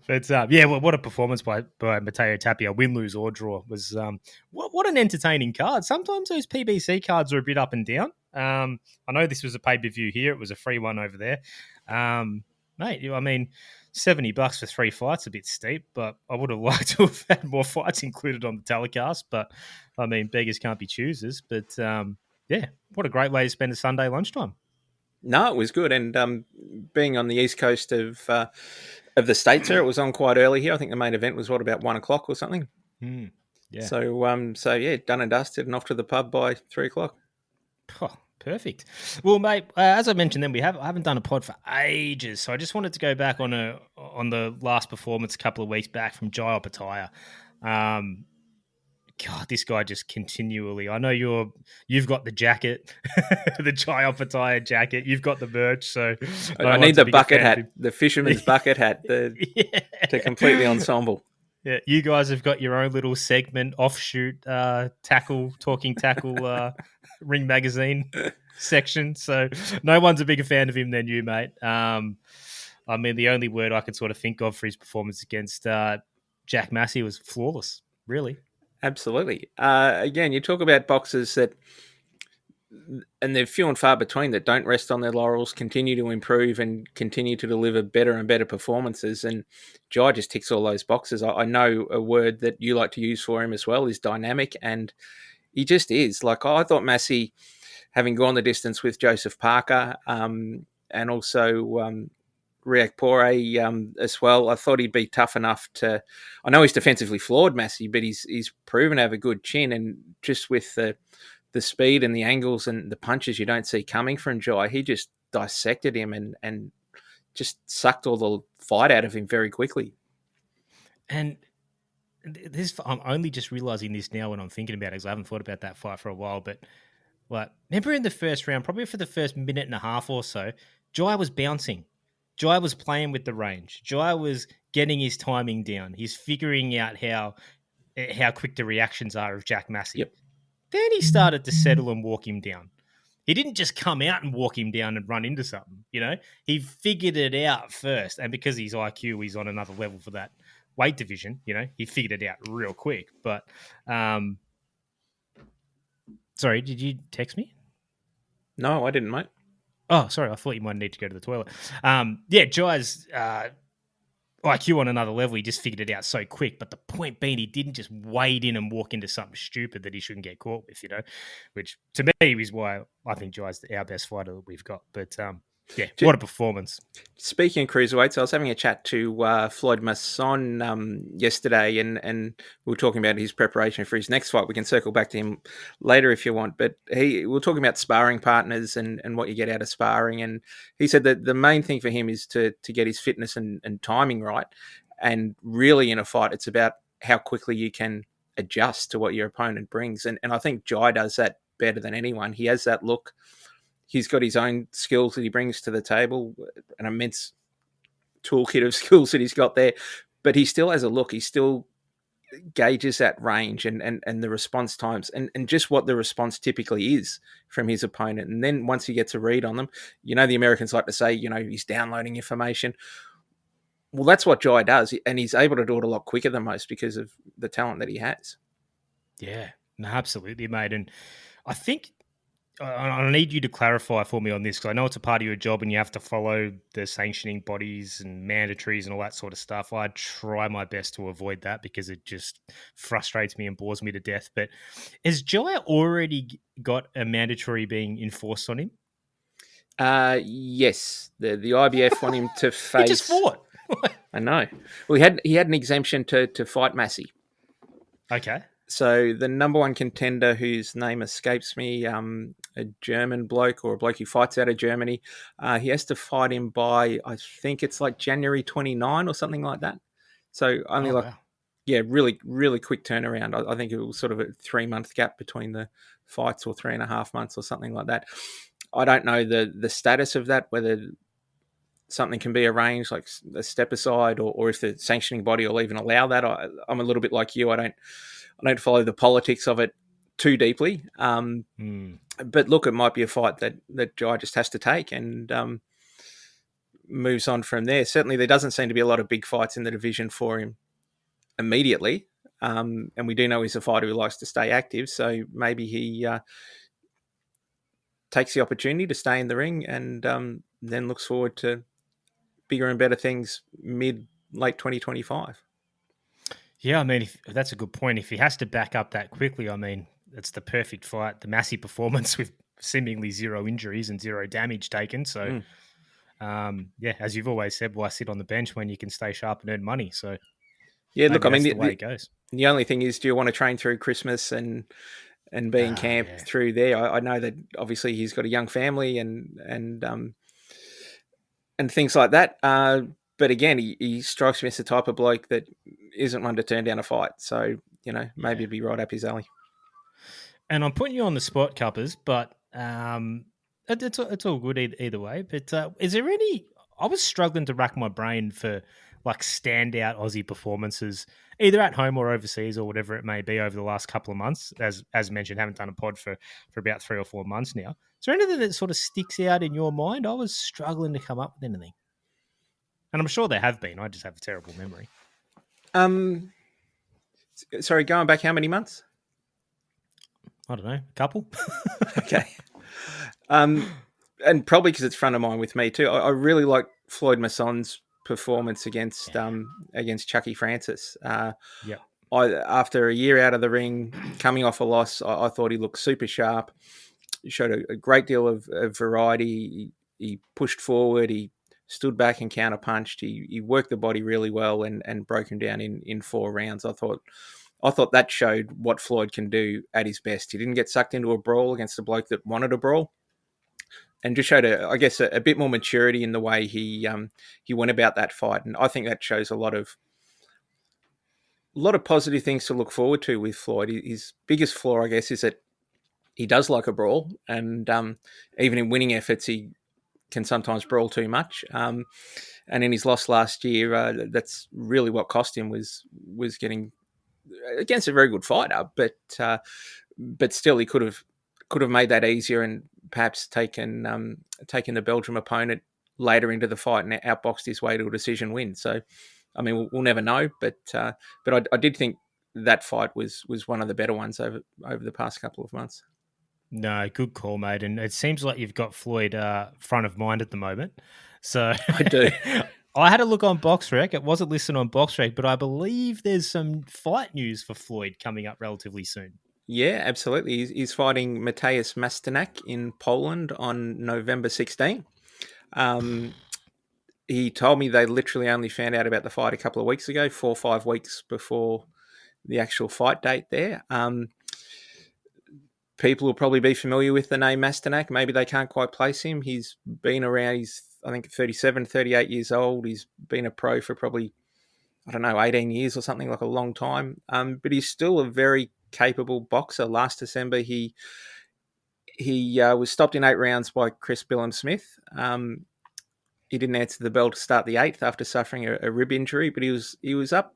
Speaker 2: What a performance by Mateo Tapia. Win, lose or draw was what an entertaining card. Sometimes those PBC cards are a bit up and down. I know this was a pay-per-view here. It was a free one over there. Mate, I mean, $70 for 3 fights, a bit steep, but I would have liked to have had more fights included on the telecast. But I mean, beggars can't be choosers. But what a great way to spend a Sunday lunchtime.
Speaker 3: No, it was good. And being on the east coast of the States there, it was on quite early here. I think the main event was about 1 o'clock or something.
Speaker 2: Yeah.
Speaker 3: So done and dusted and off to the pub by 3 o'clock.
Speaker 2: Oh, perfect. Well, mate, as I mentioned, then I haven't done a pod for ages, so I just wanted to go back on the last performance a couple of weeks back from Jai Opataya. God, this guy just continually. I know you've got the jacket, the Jai Opataya jacket. You've got the merch, so
Speaker 3: I need the bucket hat, the fisherman's bucket hat, to complete the ensemble.
Speaker 2: Yeah, you guys have got your own little segment, offshoot talking tackle Ring Magazine section. So no one's a bigger fan of him than you, mate. I mean, the only word I could sort of think of for his performance against Jack Massey was flawless, really.
Speaker 3: Absolutely. Again, you talk about boxers that, and they're few and far between, that don't rest on their laurels, continue to improve and continue to deliver better and better performances. And Jai just ticks all those boxes. I know a word that you like to use for him as well is dynamic, and he just is. I thought Massey, having gone the distance with Joseph Parker and also Riakporé as well, I thought he'd be tough enough to. I know he's defensively flawed, Massey, but he's proven to have a good chin, and just with the speed and the angles and the punches you don't see coming from Jai, he just dissected him and just sucked all the fight out of him very quickly.
Speaker 2: And I'm only just realizing this now when I'm thinking about it, because I haven't thought about that fight for a while. But remember in the first round, probably for the first minute and a half or so, Jai was bouncing. Jai was playing with the range. Jai was getting his timing down. He's figuring out how quick the reactions are of Jack Massey.
Speaker 3: Yep.
Speaker 2: Then he started to settle and walk him down. He didn't just come out and walk him down and run into something, He figured it out first. And because he's IQ, he's on another level for that weight division, He figured it out real quick. But, sorry, did you text me?
Speaker 3: No, I didn't, mate.
Speaker 2: Oh, sorry. I thought you might need to go to the toilet. Jai's IQ on another level. He just figured it out so quick. But the point being, he didn't just wade in and walk into something stupid that he shouldn't get caught with, which to me is why I think Jai's our best fighter that we've got. But what a performance.
Speaker 3: Speaking of cruiserweights, I was having a chat to Floyd Masson yesterday, and we were talking about his preparation for his next fight. We can circle back to him later if you want, but we were talking about sparring partners and what you get out of sparring, and he said that the main thing for him is to get his fitness and timing right, and really in a fight, it's about how quickly you can adjust to what your opponent brings, and I think Jai does that better than anyone. He has that look. He's got his own skills that he brings to the table, an immense toolkit of skills that he's got there, but he still has a look. He still gauges that range and the response times and just what the response typically is from his opponent. And then once he gets a read on them, the Americans like to say, he's downloading information. Well, that's what Jai does, and he's able to do it a lot quicker than most because of the talent that he has.
Speaker 2: Yeah, no, absolutely, mate. And I think I need you to clarify for me on this, because I know it's a part of your job and you have to follow the sanctioning bodies and mandatories and all that sort of stuff. I try my best to avoid that because it just frustrates me and bores me to death. But has Jai already got a mandatory being enforced on him?
Speaker 3: Yes. The IBF want him to face...
Speaker 2: He just fought.
Speaker 3: I know. Well, he had an exemption to fight Massey.
Speaker 2: Okay.
Speaker 3: So the number one contender, whose name escapes me, a German bloke or a bloke who fights out of Germany, he has to fight him by, I think it's like January 29 or something like that. So only wow. Really, really quick turnaround. I think it was sort of a 3-month gap between the fights, or 3.5 months or something like that. I don't know the status of that, whether something can be arranged, like a step aside, or if the sanctioning body will even allow that. I'm a little bit like you. I don't follow the politics of it too deeply. But look, it might be a fight that Jai just has to take and moves on from there. Certainly there doesn't seem to be a lot of big fights in the division for him immediately. And we do know he's a fighter who likes to stay active. So maybe he takes the opportunity to stay in the ring and then looks forward to bigger and better things late 2025.
Speaker 2: Yeah, I mean, if that's a good point. If he has to back up that quickly, I mean, it's the perfect fight. The Massey performance with seemingly 0 injuries and 0 damage taken. So, as you've always said, why sit on the bench when you can stay sharp and earn money? So,
Speaker 3: yeah, look, I mean,
Speaker 2: the way it goes.
Speaker 3: The only thing is, do you want to train through Christmas and be in camp through there? I know that obviously he's got a young family and things like that. But again, he strikes me as the type of bloke that isn't one to turn down a fight. So, maybe it'd be right up his alley.
Speaker 2: And I'm putting you on the spot, Cuppers, but it's all good either way. But is there any... I was struggling to rack my brain for like standout Aussie performances, either at home or overseas or whatever it may be over the last couple of months. As mentioned, haven't done a pod for about 3 or 4 months now. Is there anything that sort of sticks out in your mind? I was struggling to come up with anything. And I'm sure there have been. I just have a terrible memory.
Speaker 3: Sorry, going back how many months?
Speaker 2: I don't know, a couple.
Speaker 3: Okay. And probably because it's front of mind with me too. I really like Floyd Masson's performance against Chucky Francis. After a year out of the ring, coming off a loss, I thought he looked super sharp. He showed a great deal of variety. He pushed forward. He stood back and counter-punched. He worked the body really well and broke him down in 4 rounds. I thought that showed what Floyd can do at his best. He didn't get sucked into a brawl against a bloke that wanted a brawl, and just showed a bit more maturity in the way he went about that fight. And I think that shows a lot of positive things to look forward to with Floyd. His biggest flaw, I guess, is that he does like a brawl, and even in winning efforts, he can sometimes brawl too much. And in his loss last year, that's really what cost him was getting against a very good fighter, but still he could have made that easier and perhaps taken the Belgium opponent later into the fight and outboxed his way to a decision win. So, I mean, we'll never know, but I did think that fight was one of the better ones over the past couple of months.
Speaker 2: No, good call, mate. And it seems like you've got Floyd front of mind at the moment. So
Speaker 3: I do.
Speaker 2: I had a look on BoxRec. It wasn't listed on BoxRec, but I believe there's some fight news for Floyd coming up relatively soon.
Speaker 3: Yeah, absolutely. He's fighting Mateusz Masternak in Poland on November 16. He told me they literally only found out about the fight a couple of weeks ago, 4 or 5 weeks before the actual fight date there. People will probably be familiar with the name Masternak. Maybe they can't quite place him. He's been around, he's, I think, 37, 38 years old. He's been a pro for probably, 18 years or something, like a long time. But he's still a very capable boxer. Last December, he was stopped in 8 rounds by Chris Billam-Smith. He didn't answer the bell to start the 8th after suffering a rib injury, but he was up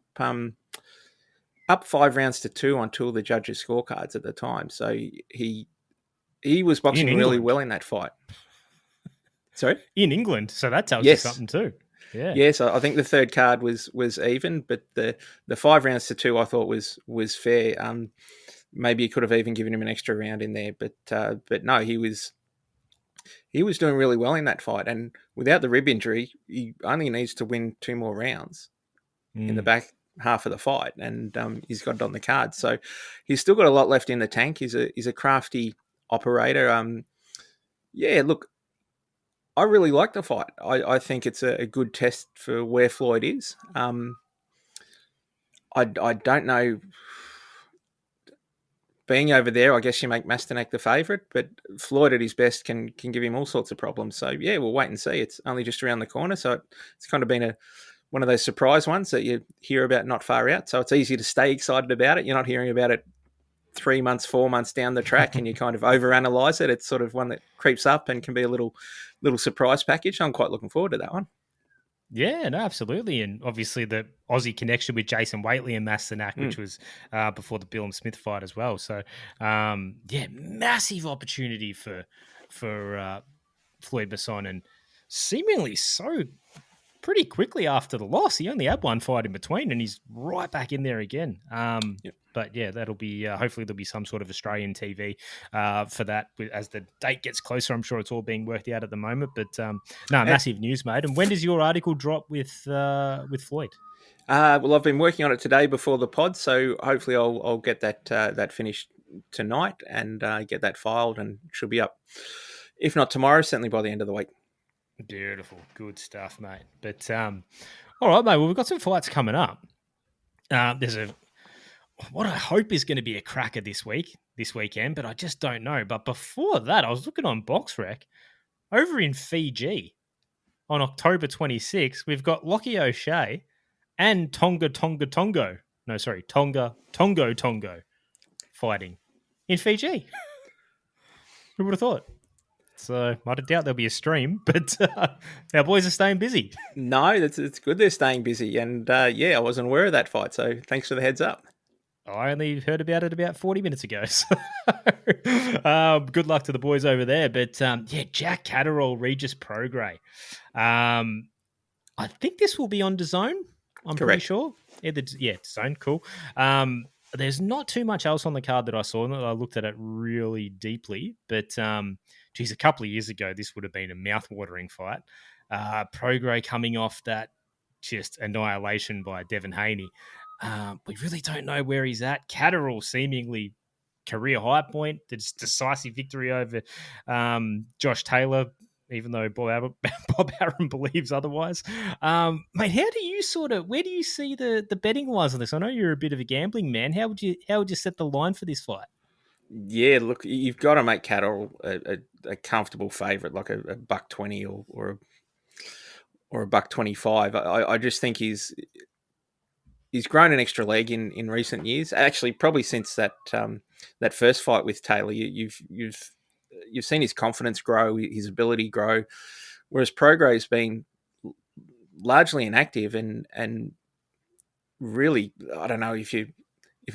Speaker 3: 5 rounds to 2 on 2 of the judges' scorecards at the time. So he was boxing really well in that fight. Sorry?
Speaker 2: In England, so that tells you something too. Yeah.
Speaker 3: Yes, I think the third card was even, but the 5 rounds to 2 I thought was fair. Maybe you could have even given him an extra round in there, but no, he was doing really well in that fight, and without the rib injury, he only needs to win 2 more rounds in the back half of the fight, and he's got it on the card. So he's still got a lot left in the tank. He's a crafty operator. Look, I really like the fight. I think it's a good test for where Floyd is. I don't know. Being over there, I guess you make Masternak the favourite, but Floyd at his best can give him all sorts of problems. So, yeah, we'll wait and see. It's only just around the corner, so it's kind of been one of those surprise ones that you hear about not far out. So it's easy to stay excited about it. You're not hearing about it 3 months, 4 months down the track, and you kind of overanalyze it. It's sort of one that creeps up and can be a little surprise package. I'm quite looking forward to that one.
Speaker 2: Yeah, no, absolutely. And obviously the Aussie connection with Jason Waitley and Masternak, which was before the Billam-Smith fight as well. So, massive opportunity for Floyd Masson, and seemingly so pretty quickly after the loss. He only had one fight in between, and he's right back in there again. But yeah, that'll be hopefully there'll be some sort of Australian TV for that as the date gets closer. I'm sure it's all being worked out at the moment. But massive news, mate. And when does your article drop with Floyd?
Speaker 3: Well, I've been working on it today before the pod, so hopefully I'll get that finished tonight and get that filed, and should be up, if not tomorrow, certainly by the end of the week.
Speaker 2: Beautiful, good stuff, mate. But all right, mate. Well, we've got some fights coming up. There's what I hope is going to be a cracker this weekend, but I just don't know. But before that, I was looking on BoxRec over in Fiji on October 26th. We've got Lockie O'Shea and Tonga Tonga fighting in Fiji. Who would have thought? So I doubt there'll be a stream, but our boys are staying busy.
Speaker 3: No, it's good they're staying busy. And I wasn't aware of that fight, so thanks for the heads up.
Speaker 2: I only heard about it about 40 minutes ago. So good luck to the boys over there. But Jack Catterall, Regis Prograis. I think this will be on DAZN. I'm pretty sure. DAZN, cool. There's not too much else on the card that I saw. I looked at it really deeply, but a couple of years ago, this would have been a mouth-watering fight. Prograis coming off that just annihilation by Devin Haney. We really don't know where he's at. Catterall seemingly career high point. This decisive victory over Josh Taylor, even though Bob Arum believes otherwise. Mate, where do you see the betting wise on this? I know you're a bit of a gambling man. How would you set the line for this fight?
Speaker 3: Yeah, look, you've got to make Catterall a comfortable favourite, like a $1.20 or a $1.25. I just think he's grown an extra leg in recent years. Actually, probably since that first fight with Taylor, you've seen his confidence grow, his ability grow. whereas Progrove's been largely inactive and really, I don't know if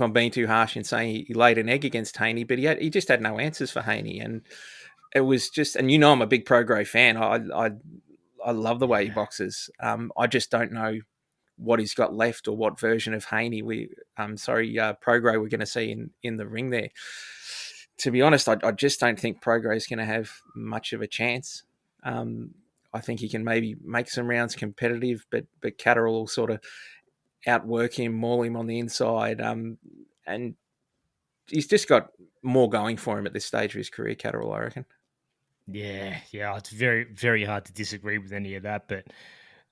Speaker 3: I'm being too harsh in saying he laid an egg against Haney, but he just had no answers for Haney, and it was just, and I'm a big Progrove fan. I love the way he boxes. I just don't know what he's got left or what version of Haney Progrove we're going to see in the ring there. To be honest, I just don't think Progrove's going to have much of a chance. I think he can maybe make some rounds competitive, but Catterall will sort of outwork him, maul him on the inside, and he's just got more going for him at this stage of his career, Catterall, I reckon.
Speaker 2: Yeah, it's very, very hard to disagree with any of that, but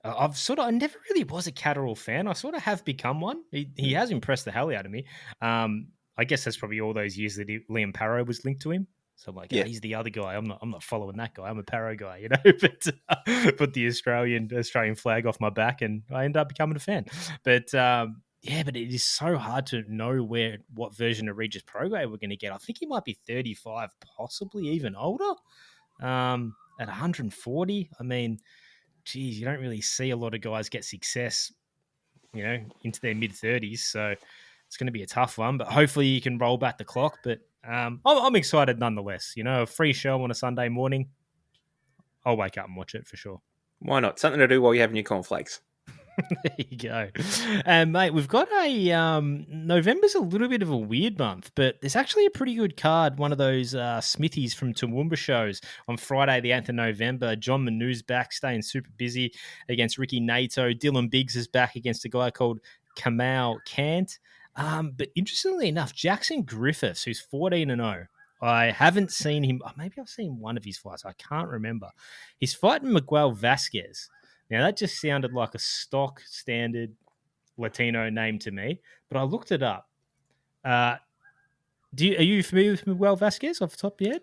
Speaker 2: I never really was a Catterall fan. I sort of have become one. He has impressed the hell out of me. I guess that's probably all those years that Liam Parrow was linked to him. So I'm like, yeah, he's the other guy. I'm not following that guy. I'm a Parrow guy, you know. But put the Australian flag off my back, and I end up becoming a fan. But but it is so hard to know what version of Regis Prograve we're going to get. I think he might be 35, possibly even older. At 140, I mean, geez, you don't really see a lot of guys get success, into their mid 30s. So it's going to be a tough one, but hopefully you can roll back the clock. But I'm excited nonetheless. A free show on a Sunday morning, I'll wake up and watch it for sure.
Speaker 3: Why not? Something to do while you're having your cornflakes.
Speaker 2: There you go. And mate, we've got November's a little bit of a weird month, but there's actually a pretty good card, one of those Smithies from Toowoomba shows on Friday, the 8th of November. John Manu's back, staying super busy against Ricky Nato. Dylan Biggs is back against a guy called Kamau Kant. But interestingly enough, Jackson Griffiths, who's 14-0, I haven't seen him. Maybe I've seen one of his fights. I can't remember. He's fighting Miguel Vasquez. Now, that just sounded like a stock standard Latino name to me, but I looked it up. Are you familiar with Miguel Vasquez off the top of your head?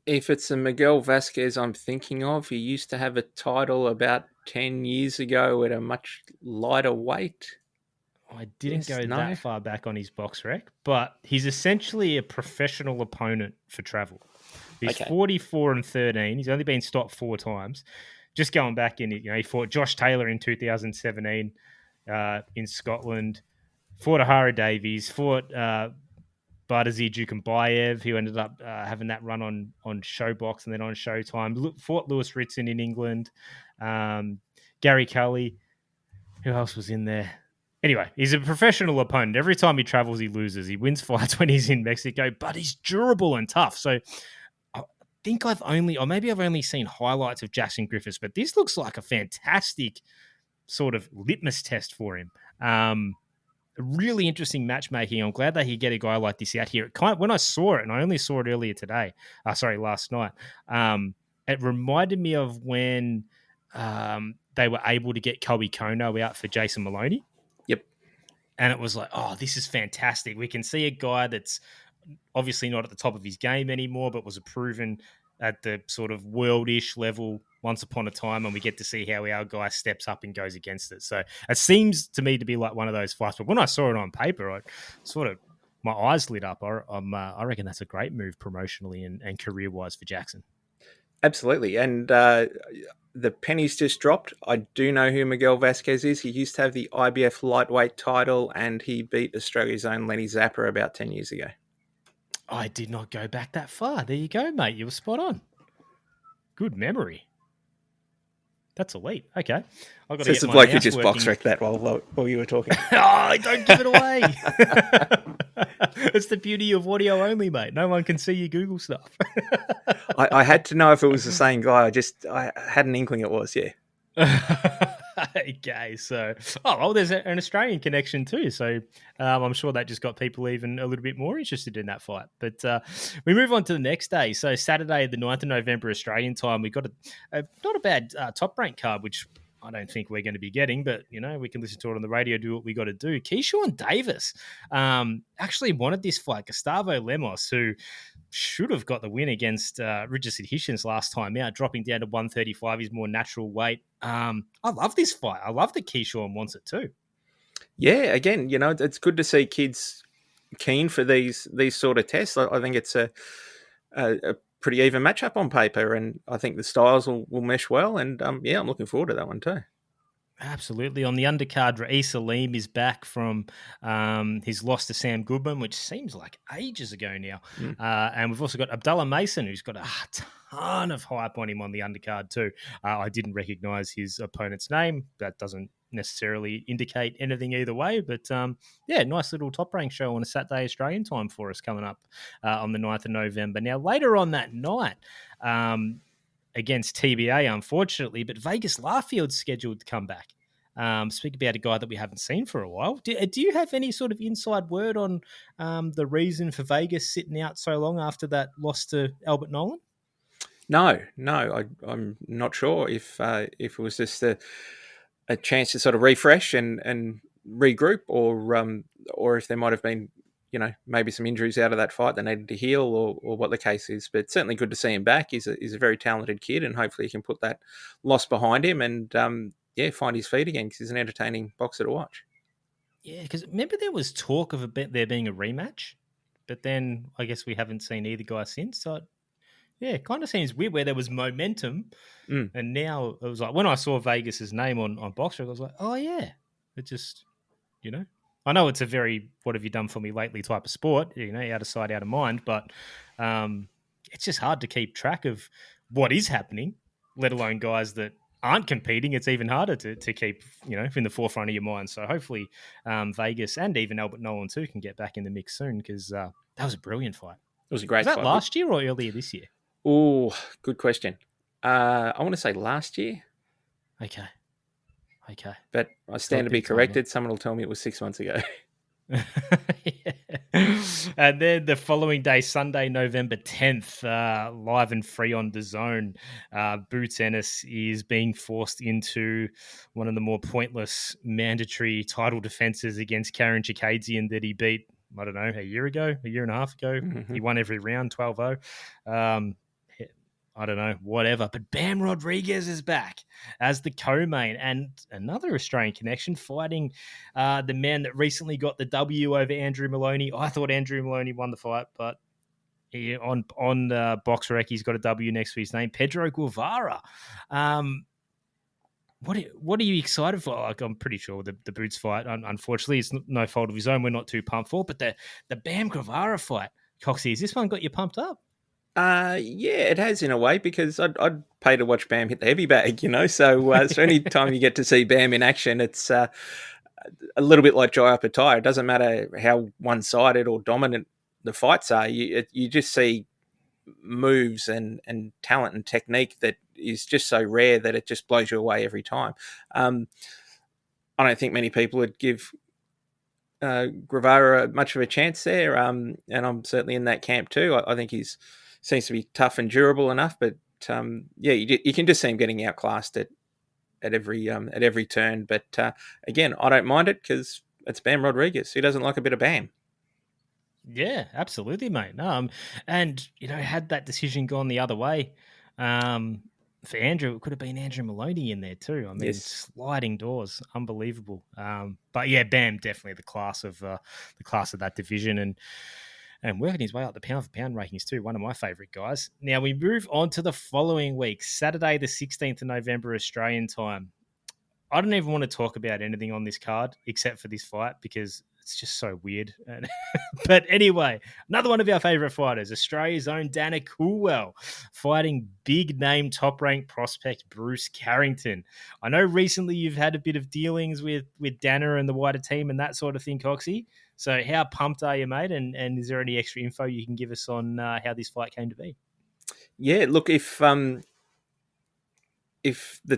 Speaker 3: If it's a Miguel Vasquez I'm thinking of, he used to have a title about 10 years ago at a much lighter weight.
Speaker 2: I didn't go that far back on his box rec, but he's essentially a professional opponent for travel. He's 44-13. He's only been stopped 4 times. Just going back in, he fought Josh Taylor in 2017 in Scotland, fought Ahara Davies, fought Bardazi Dukanbayev, who ended up having that run on Showbox and then on Showtime. Fought Lewis Ritson in England, Gary Cully. Who else was in there? Anyway, he's a professional opponent. Every time he travels, he loses. He wins fights when he's in Mexico, but he's durable and tough. So I think I've only seen highlights of Jackson Griffiths, but this looks like a fantastic sort of litmus test for him. Really interesting matchmaking. I'm glad that he get a guy like this out here. When I saw it, and I only saw it earlier today, last night, it reminded me of when they were able to get Kobe Kono out for Jason Maloney.
Speaker 3: Yep.
Speaker 2: And it was like, oh, this is fantastic. We can see a guy that's obviously not at the top of his game anymore, but was a proven at the sort of world-ish level once upon a time, and we get to see how our guy steps up and goes against it. So it seems to me to be like one of those fights. But when I saw it on paper, my eyes lit up. I reckon that's a great move promotionally and career-wise for Jackson.
Speaker 3: Absolutely. And the pennies just dropped. I do know who Miguel Vasquez is. He used to have the IBF lightweight title, and he beat Australia's own Lenny Zappa about 10 years ago.
Speaker 2: I did not go back that far. There you go, mate. You were spot on. Good memory. That's elite. Okay. I've got to
Speaker 3: Says the bloke who just box wrecked that while you were talking.
Speaker 2: Oh, don't give it away. It's the beauty of audio only, mate. No one can see your Google stuff.
Speaker 3: I had to know if it was the same guy. I had an inkling it was, yeah.
Speaker 2: Okay, so there's an Australian connection too, so I'm sure that just got people even a little bit more interested in that fight. But we move on to the next day. So Saturday, the 9th of November Australian time, we got a not a bad top rank card, which I don't think we're going to be getting, but we can listen to it on the radio, do what we got to do. Keyshawn Davis actually wanted this fight. Gustavo Lemos, who should have got the win against Richard Hitchens last time out, dropping down to 135, his more natural weight. I love this fight. I love that Keyshawn wants it too. Yeah,
Speaker 3: again, it's good to see kids keen for these sort of tests. I think it's a pretty even matchup on paper, and I think the styles will mesh well. And I'm looking forward to that one too.
Speaker 2: Absolutely. On the undercard, Raees Salim is back from his loss to Sam Goodman, which seems like ages ago now. And we've also got Abdullah Mason, who's got a ton of hype on him on the undercard too. I didn't recognise his opponent's name. That doesn't necessarily indicate anything either way. But nice little top rank show on a Saturday Australian time for us coming up on the 9th of November. Now, later on that night, against TBA, unfortunately, but Vegas Larfield's scheduled to come back. Speak about a guy that we haven't seen for a while. Do you have any sort of inside word on the reason for Vegas sitting out so long after that loss to Albert Nolan?
Speaker 3: No, I'm not sure if it was just a chance to sort of refresh and regroup, or if there might have been, maybe some injuries out of that fight that needed to heal, or what the case is. But certainly good to see him back. He's a very talented kid, and hopefully he can put that loss behind him and find his feet again, because he's an entertaining boxer to watch.
Speaker 2: Yeah, because remember there was talk of there being a rematch, but then I guess we haven't seen either guy since. So it kind of seems weird where there was momentum, and now it was like when I saw Vegas's name on Boxer, I was like, oh yeah, it just, I know it's a very what have you done for me lately type of sport, out of sight, out of mind, but it's just hard to keep track of what is happening, let alone guys that aren't competing. It's even harder to keep, in the forefront of your mind. So hopefully Vegas and even Albert Nolan too can get back in the mix soon, because that was a brilliant fight.
Speaker 3: It was a great fight.
Speaker 2: Was that last year or earlier this year?
Speaker 3: Oh, good question. I want to say last year.
Speaker 2: Okay.
Speaker 3: But I stand to be corrected. Someone will tell me it was 6 months ago.
Speaker 2: Yeah. And then the following day, Sunday, November 10th, live and free on DAZN, Boots Ennis is being forced into one of the more pointless mandatory title defenses against Karen Chikadzean that he beat, I don't know, a year and a half ago. Mm-hmm. He won every round, 12-0. I don't know, whatever. But Bam Rodriguez is back as the co-main, and another Australian connection fighting the man that recently got the W over Andrew Maloney. I thought Andrew Maloney won the fight, but on BoxRec, he's got a W next to his name, Pedro Guevara. What are you excited for? Like, I'm pretty sure the Boots fight, unfortunately, it's no fault of his own. We're not too pumped for, but the Bam Guevara fight, Coxy, has this one got you pumped up?
Speaker 3: Yeah, it has in a way, because I'd pay to watch Bam hit the heavy bag, So any time you get to see Bam in action, it's a little bit like Jai Pattaya. It doesn't matter how one-sided or dominant the fights are. You just see moves and talent and technique that is just so rare that it just blows you away every time. I don't think many people would give Guevara much of a chance there, and I'm certainly in that camp too. I think he's seems to be tough and durable enough, but you can just see him getting outclassed at every turn. But again, I don't mind it, because it's Bam Rodriguez. Who doesn't like a bit of Bam?
Speaker 2: Yeah, absolutely, mate. And had that decision gone the other way, for Andrew, it could have been Andrew Maloney in there too. I mean, yes. Sliding doors, unbelievable. But yeah, Bam definitely the class of that division, and working his way up the pound for pound rankings too. One of my favourite guys. Now we move on to the following week, Saturday the 16th of November Australian time. I don't even want to talk about anything on this card except for this fight, because it's just so weird. But anyway, another one of our favourite fighters, Australia's own Dana Coolwell, fighting big-name top-ranked prospect Bruce Carrington. I know recently you've had a bit of dealings with Dana and the wider team and that sort of thing, Coxie. So how pumped are you, mate? And is there any extra info you can give us on how this fight came to be?
Speaker 3: Yeah, look, if the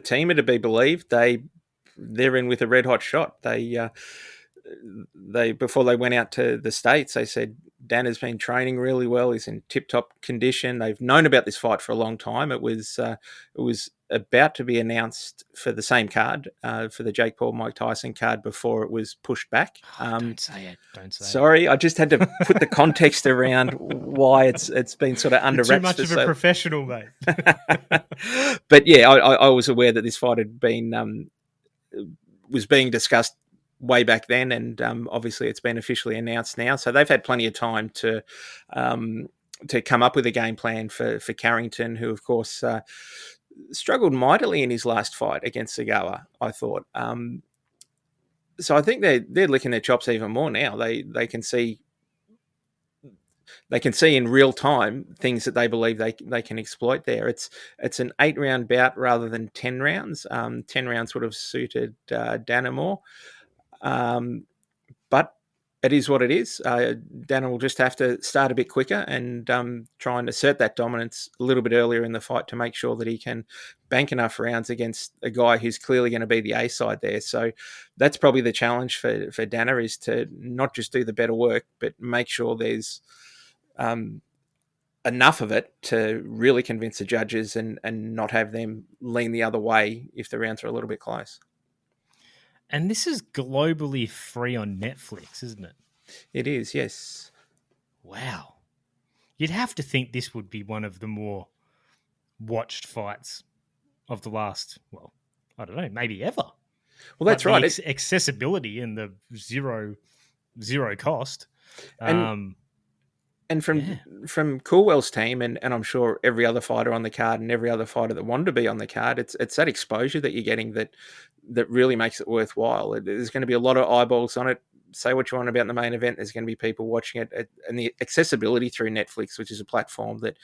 Speaker 3: team are to be believed, they're in with a red-hot shot. They before they went out to the States, they said Dana's been training really well. He's in tip-top condition. They've known about this fight for a long time. It was about to be announced for the same card, for the Jake Paul Mike Tyson card, before it was pushed back.
Speaker 2: Don't say it.
Speaker 3: Sorry, I just had to put the context around why it's been sort of under wraps.
Speaker 2: Too much of a professional, mate.
Speaker 3: But yeah, I was aware that this fight had been was being discussed way back then, and obviously it's been officially announced now. So they've had plenty of time to come up with a game plan for Carrington, who of course struggled mightily in his last fight against Sagawa, I thought. So I think they're licking their chops even more now. They can see in real time things that they believe they can exploit there. It's an 8-round bout rather than 10 rounds. 10 rounds would have suited Dana more. But it is what it is. Dana will just have to start a bit quicker and try and assert that dominance a little bit earlier in the fight to make sure that he can bank enough rounds against a guy who's clearly going to be the A side there. So that's probably the challenge for Dana, is to not just do the better work, but make sure there's enough of it to really convince the judges and not have them lean the other way if the rounds are a little bit close.
Speaker 2: And this is globally free on Netflix, isn't it?
Speaker 3: It is, yes.
Speaker 2: Wow. You'd have to think this would be one of the more watched fights of the last, well, I don't know, maybe ever.
Speaker 3: Well, that's right.
Speaker 2: Accessibility and the zero cost.
Speaker 3: And from Coolwell's team, and I'm sure every other fighter on the card and every other fighter that wanted to be on the card, it's that exposure that you're getting that really makes it worthwhile. There's going to be a lot of eyeballs on it. Say what you want about the main event, there's going to be people watching it. And the accessibility through Netflix, which is a platform that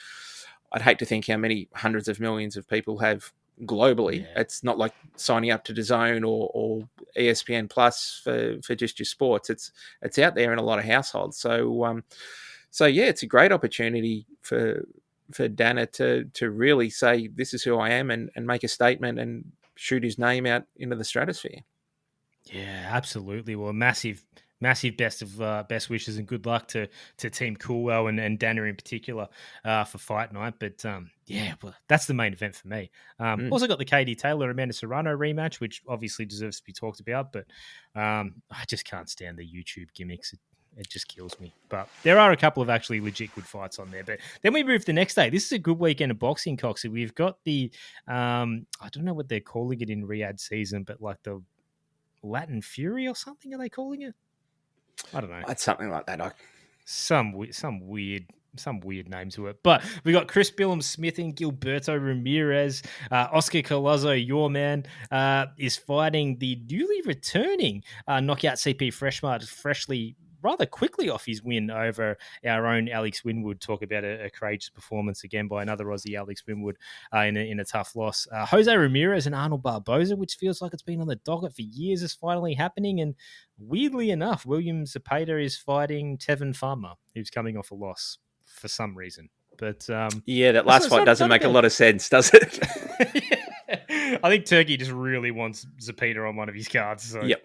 Speaker 3: I'd hate to think how many hundreds of millions of people have globally. Yeah. It's not like signing up to DAZN or ESPN Plus for just your sports. It's out there in a lot of households. So yeah, it's a great opportunity for Dana to really say, this is who I am, and make a statement and shoot his name out into the stratosphere.
Speaker 2: Yeah, absolutely. Well, massive best wishes and good luck to Team Coolwell and Dana in particular for fight night. But yeah, well, that's the main event for me. Also got the KD Taylor Amanda Serrano rematch, which obviously deserves to be talked about. But I just can't stand the YouTube gimmicks. It just kills me. But there are a couple of actually legit good fights on there. But then we move to the next day. This is a good weekend of boxing, Coxy. We've got the, I don't know what they're calling it in Riyadh season, but like the Latin Fury or something, are they calling it? I don't know.
Speaker 3: It's something like that.
Speaker 2: Some weird name to it. But we got Chris Billum-Smith and Gilberto Ramirez. Oscar Collazo, your man, is fighting the newly returning knockout CP Freshmart, freshly rather quickly off his win over our own Alex Winwood. Talk about a courageous performance again by another Aussie, Alex Winwood, in a tough loss. Jose Ramirez and Arnold Barboza, which feels like it's been on the docket for years, is finally happening. And weirdly enough, William Zepeda is fighting Tevin Farmer, who's coming off a loss for some reason. But
Speaker 3: yeah, that last fight doesn't make a lot of sense, does it?
Speaker 2: Yeah. I think Turkey just really wants Zepeda on one of his cards. So
Speaker 3: yep.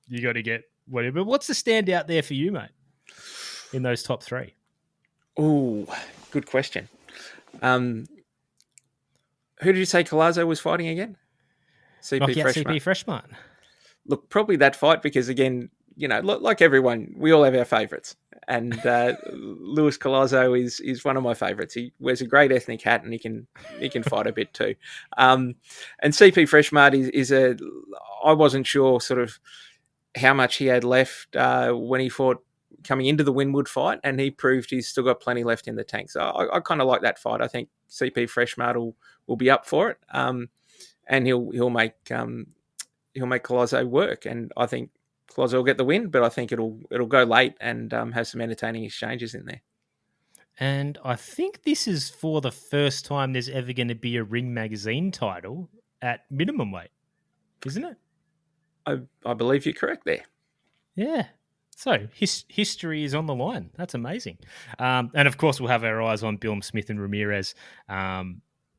Speaker 2: You got to get whatever. What's the standout there for you, mate, in those top three?
Speaker 3: Oh, good question. Who did you say Collazo was fighting again?
Speaker 2: CP Freshmart.
Speaker 3: Look, probably that fight because, again, you know, like everyone, we all have our favourites. And Luis Collazo is one of my favourites. He wears a great ethnic hat and he can fight a bit too. And CP Freshmart is I wasn't sure sort of how much he had left when he fought coming into the Winwood fight, and he proved he's still got plenty left in the tank. So I kind of like that fight. I think CP Freshmart will be up for it, and he'll make Collazo work. And I think Collazo will get the win, but I think it'll go late and have some entertaining exchanges in there.
Speaker 2: And I think this is for the first time there's ever going to be a Ring Magazine title at minimum weight, isn't it?
Speaker 3: I believe you're correct there.
Speaker 2: Yeah. So history is on the line. That's amazing. And of course, we'll have our eyes on Billum-Smith and Ramirez. Yeah,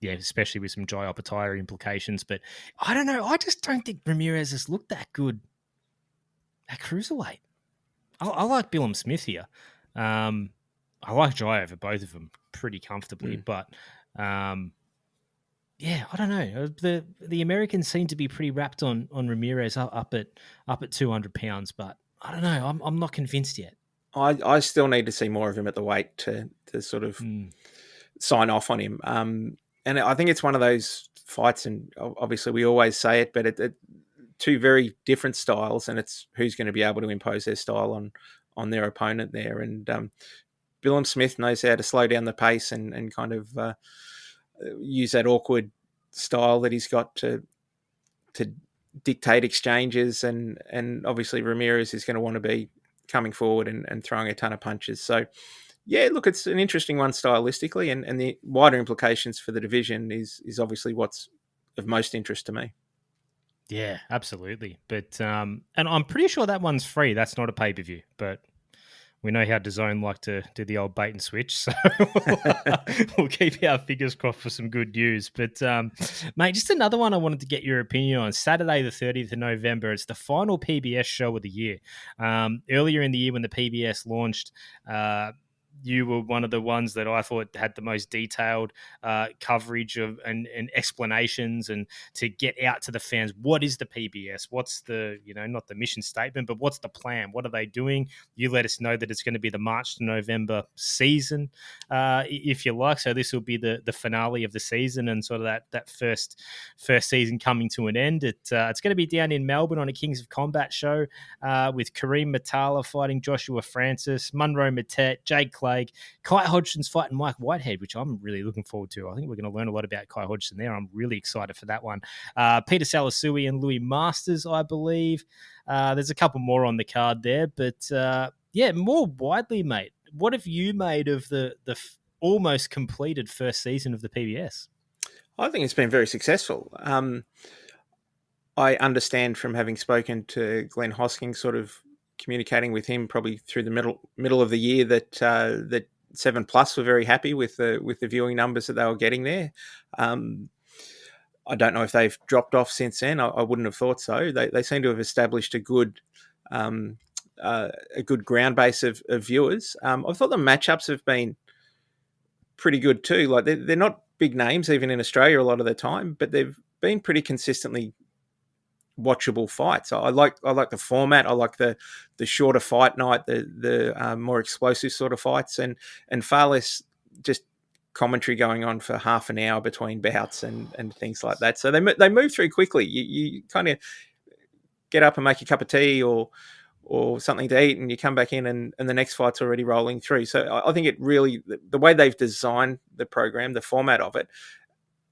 Speaker 2: especially with some Jai Opetaia implications. But I don't know. I just don't think Ramirez has looked that good at cruiserweight. I like Billum-Smith here. I like Jai over both of them pretty comfortably. But yeah, I don't know. The Americans seem to be pretty wrapped on Ramirez up at 200 pounds, but I don't know. I'm not convinced yet.
Speaker 3: I still need to see more of him at the weight to sort of sign off on him. And I think it's one of those fights, and obviously we always say it, but it two very different styles, and it's who's going to be able to impose their style on their opponent there. And Billum Smith knows how to slow down the pace and kind of use that awkward style that he's got to dictate exchanges, and obviously Ramirez is going to want to be coming forward and throwing a ton of punches. So yeah, look, it's an interesting one stylistically, and the wider implications for the division is obviously what's of most interest to me.
Speaker 2: Yeah, absolutely. But and I'm pretty sure that one's free. That's not a pay-per-view, but we know how DAZN like to do the old bait and switch, so we'll keep our fingers crossed for some good news. But, mate, just another one I wanted to get your opinion on. Saturday, the 30th of November, it's the final PBS show of the year. Earlier in the year when the PBS launched, you were one of the ones that I thought had the most detailed coverage of and explanations, and to get out to the fans. What is the PBS? What's the, not the mission statement, but what's the plan? What are they doing? You let us know that it's going to be the March to November season, if you like. So this will be the finale of the season, and sort of that first season coming to an end. It's going to be down in Melbourne on a Kings of Combat show with Kareem Matala fighting Joshua Francis, Munro Matet, Jake Clay, Kai Hodgson's fighting Mike Whitehead, which I'm really looking forward to. I think we're going to learn a lot about Kai Hodgson there. I'm really excited for that one. Peter Salasui and Louis Masters, I believe. There's a couple more on the card there, but more widely, mate, what have you made of the almost completed first season of the PBS?
Speaker 3: I think it's been very successful. I understand from having spoken to Glenn Hosking, sort of communicating with him probably through the middle of the year, that 7+ were very happy with the viewing numbers that they were getting there. I don't know if they've dropped off since then. I wouldn't have thought so. They seem to have established a good ground base of viewers. I thought the matchups have been pretty good too. Like they're not big names even in Australia a lot of the time, but they've been pretty consistently watchable fights. I like the format. I like the shorter fight night, the more explosive sort of fights, and far less just commentary going on for half an hour between bouts and things like that. So they move through quickly. You kind of get up and make a cup of tea or something to eat, and you come back in and the next fight's already rolling through. So I think it really, the way they've designed the program, the format of it,